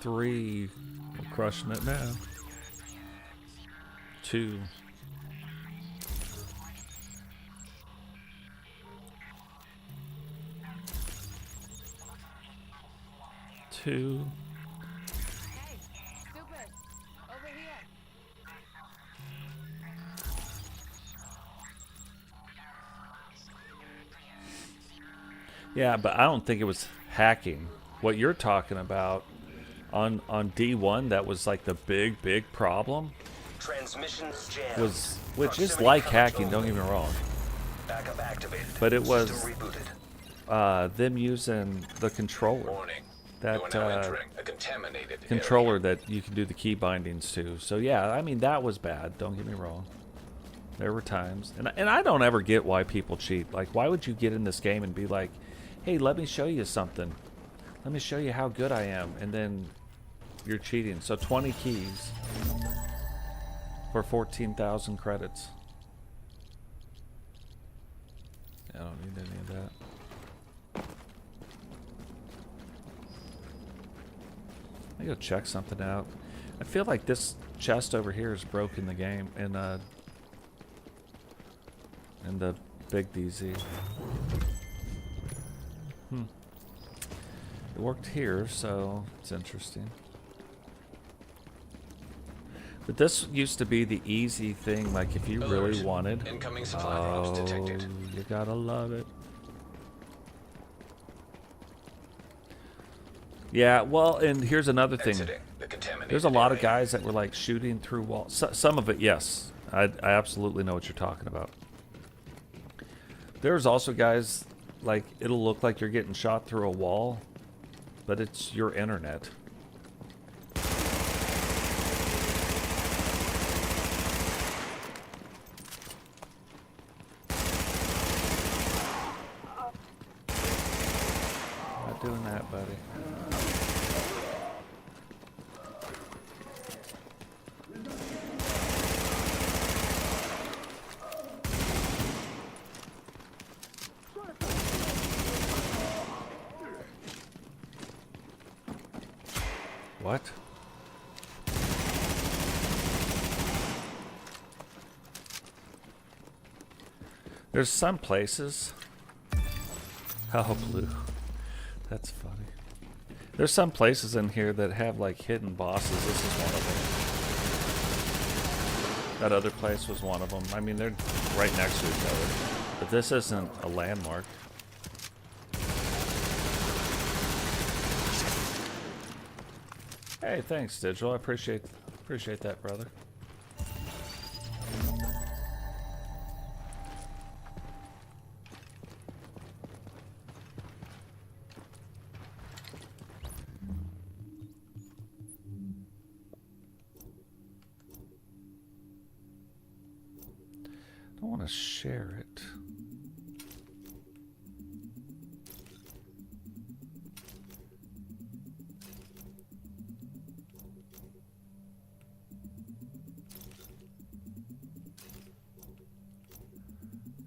3. We're crushing it now. 2. 2. Two. Hey, stupid! Over here! Yeah, but I don't think it was hacking. What you're talking about on D1, that was like the big problem. Transmissions jammed. Was, which is Proximity like coverage hacking, don't only. get me wrong. Backup activated. But it was System rebooted. them using the controller. Warning. That you are now entering a contaminated controller area. that you can do the key bindings to. So yeah, I mean that was bad. Don't get me wrong. There were times, and I don't ever get why people cheat. Like, why would you get in this game and be like, "Hey, let me show you something. Let me show you how good I am," and then you're cheating. So 20 keys for 14,000 credits. I don't need any of that. I go check something out. I feel like this chest over here is broken the game in the big DZ. It worked here, so it's interesting. But this used to be the easy thing, like if you really Alert. wanted. Incoming supply drops detected. You gotta love it. Yeah, well, and here's another thing. Exiting the contaminated There's a lot of area. guys that were like shooting through walls. Some of it, yes. I absolutely know what you're talking about. There's also guys, like, it'll look like you're getting shot through a wall, but it's your internet. Not doing that, buddy. What? There's some places. Oh, blue. That's funny. There's some places in here that have like hidden bosses. This is one of them. That other place was one of them. I mean, they're right next to each other. But this isn't a landmark. Hey, thanks, Digital. I appreciate that, brother. I don't want to share it.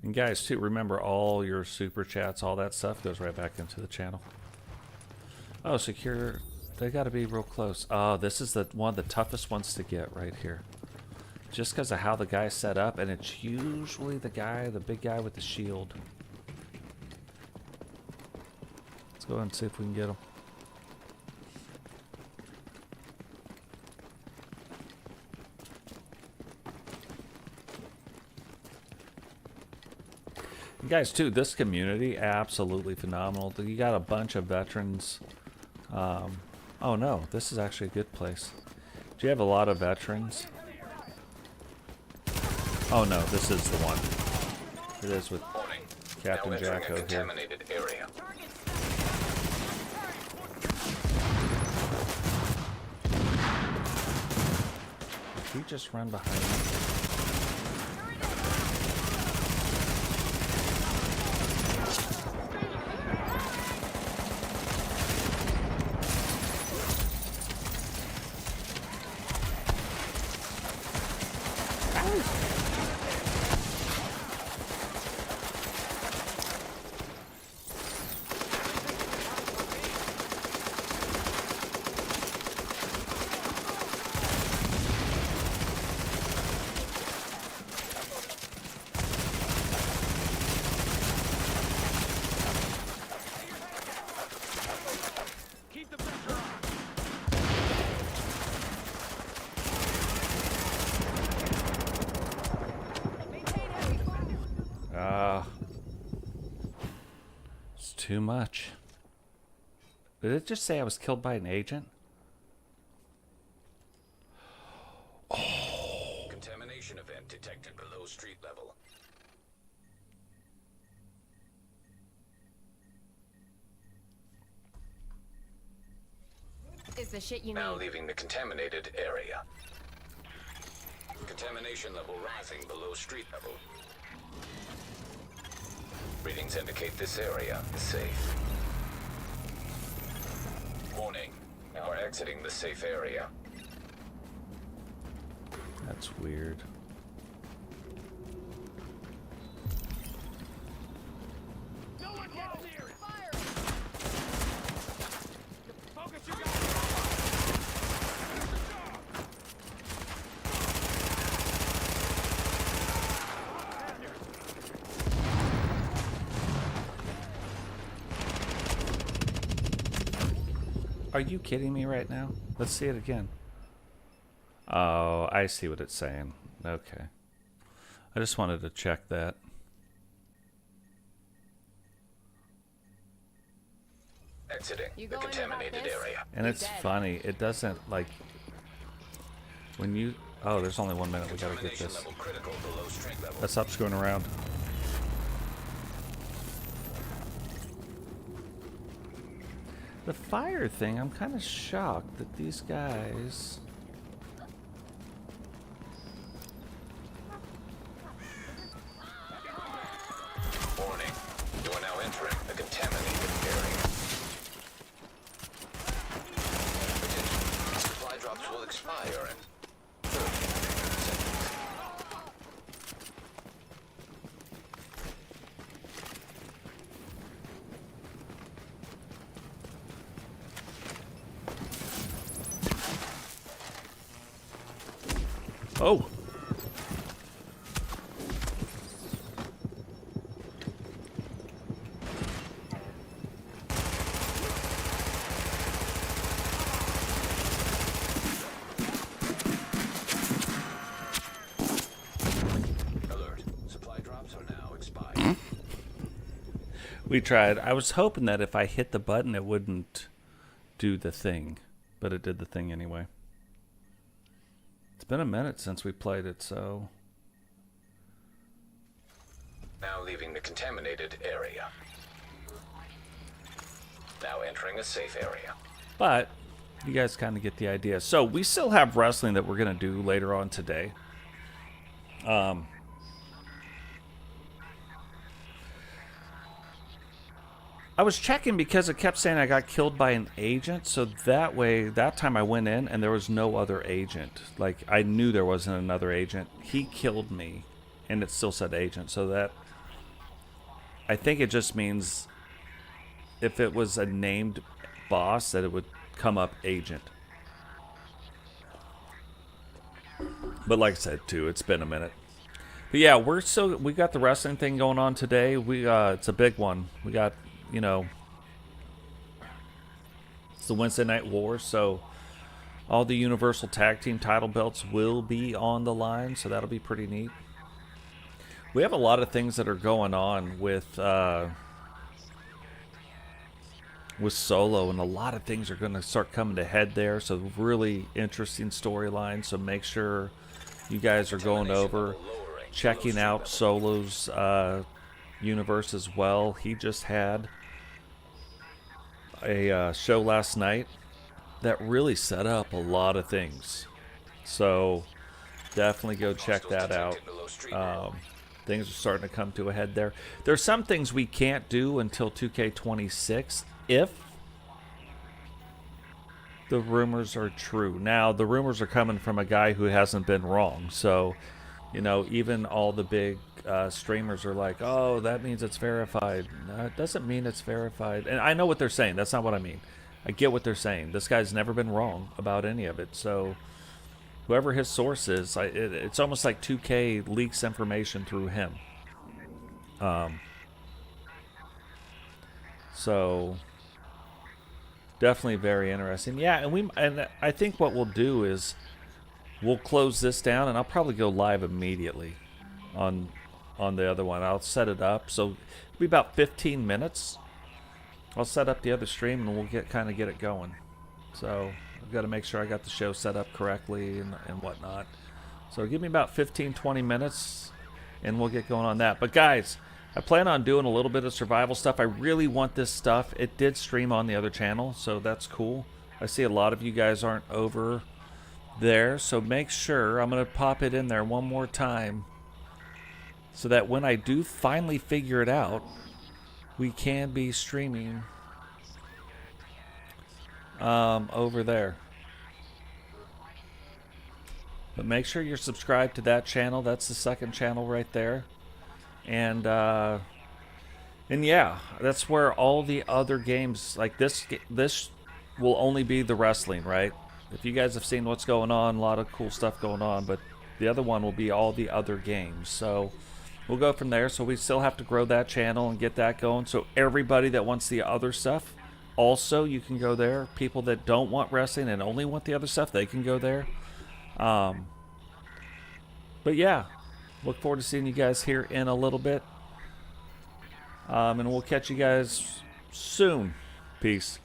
And guys, too, remember all your super chats, all that stuff goes right back into the channel. Oh, secure. They got to be real close. Oh, this is one of the toughest ones to get right here. Just because of how the guy's set up, and it's usually the big guy with the shield. Let's go ahead and see if we can get him. And guys, too, this community, absolutely phenomenal. You got a bunch of veterans. Oh no, this is actually a good place. Do you have a lot of veterans? Oh no, this is the one. It is with Warning. Captain Now entering Jacko a here. contaminated area. Did he just run behind me? It's too much. Did it just say I was killed by an agent? Contamination event detected below street level. Is the shit you Now need. leaving the contaminated area. Contamination level rising below street level. Readings indicate this area is safe. Warning. Now we're exiting the safe area. That's weird. No one gets near it! Fire! Focus your guns! Are you kidding me right now? Let's see it again. Oh, I see what it's saying. Okay. I just wanted to check that. Exiting You the going without contaminated this? area. And You're it's dead. funny. It doesn't, like... When you... Oh, there's only 1 minute. We gotta get Contamination this. level critical below street level. Let's stop screwing around. The fire thing, I'm kind of shocked that these guys... Warning. You are now entering the contaminated area. Attention. Supply drops will expire in 30 seconds. Oh! Alert. Supply drops are now expired. We tried. I was hoping that if I hit the button, it wouldn't do the thing. But it did the thing anyway. It's been a minute since we played it, so... Now leaving the contaminated area. Now entering a safe area. But you guys kind of get the idea. So we still have wrestling that we're going to do later on today. I was checking because it kept saying I got killed by an agent. So that way, that time I went in and there was no other agent. Like, I knew there wasn't another agent. He killed me and it still said agent. So that, I think it just means if it was a named boss that it would come up agent. But like I said too, it's been a minute. But yeah, we got the wrestling thing going on today. It's a big one. We got, you know, it's the Wednesday Night War, so all the Universal Tag Team title belts will be on the line, so that'll be pretty neat. We have a lot of things that are going on with Solo, and a lot of things are going to start coming to head there, so really interesting storyline, so make sure you guys are going over, checking out Solo's universe as well. He just had a show last night that really set up a lot of things, so definitely go check that out. Things are starting to come to a head there. There's some things we can't do until 2K26 if the rumors are true. Now, the rumors are coming from a guy who hasn't been wrong, so you know, even all the big streamers are like, oh, that means it's verified. No, it doesn't mean it's verified. And I know what they're saying. That's not what I mean. I get what they're saying. This guy's never been wrong about any of it. So whoever his source is, it's almost like 2K leaks information through him. So definitely very interesting. Yeah, and I think what we'll do is we'll close this down, and I'll probably go live immediately on on the other one. I'll set it up. So it'll be about 15 minutes. I'll set up the other stream and we'll kind of get it going. So I've got to make sure I got the show set up correctly and whatnot. So give me about 15-20 minutes and we'll get going on that. But guys, I plan on doing a little bit of survival stuff. I really want this stuff. It did stream on the other channel, so that's cool. I see a lot of you guys aren't over there, so make sure, I'm going to pop it in there one more time so that when I do finally figure it out, we can be streaming over there. But make sure you're subscribed to that channel. That's the second channel right there. And yeah, that's where all the other games, like this will only be the wrestling, right? If you guys have seen what's going on, a lot of cool stuff going on, but the other one will be all the other games. So we'll go from there. So we still have to grow that channel and get that going. So everybody that wants the other stuff, also you can go there. People that don't want wrestling and only want the other stuff, they can go there. But yeah, look forward to seeing you guys here in a little bit. And we'll catch you guys soon. Peace.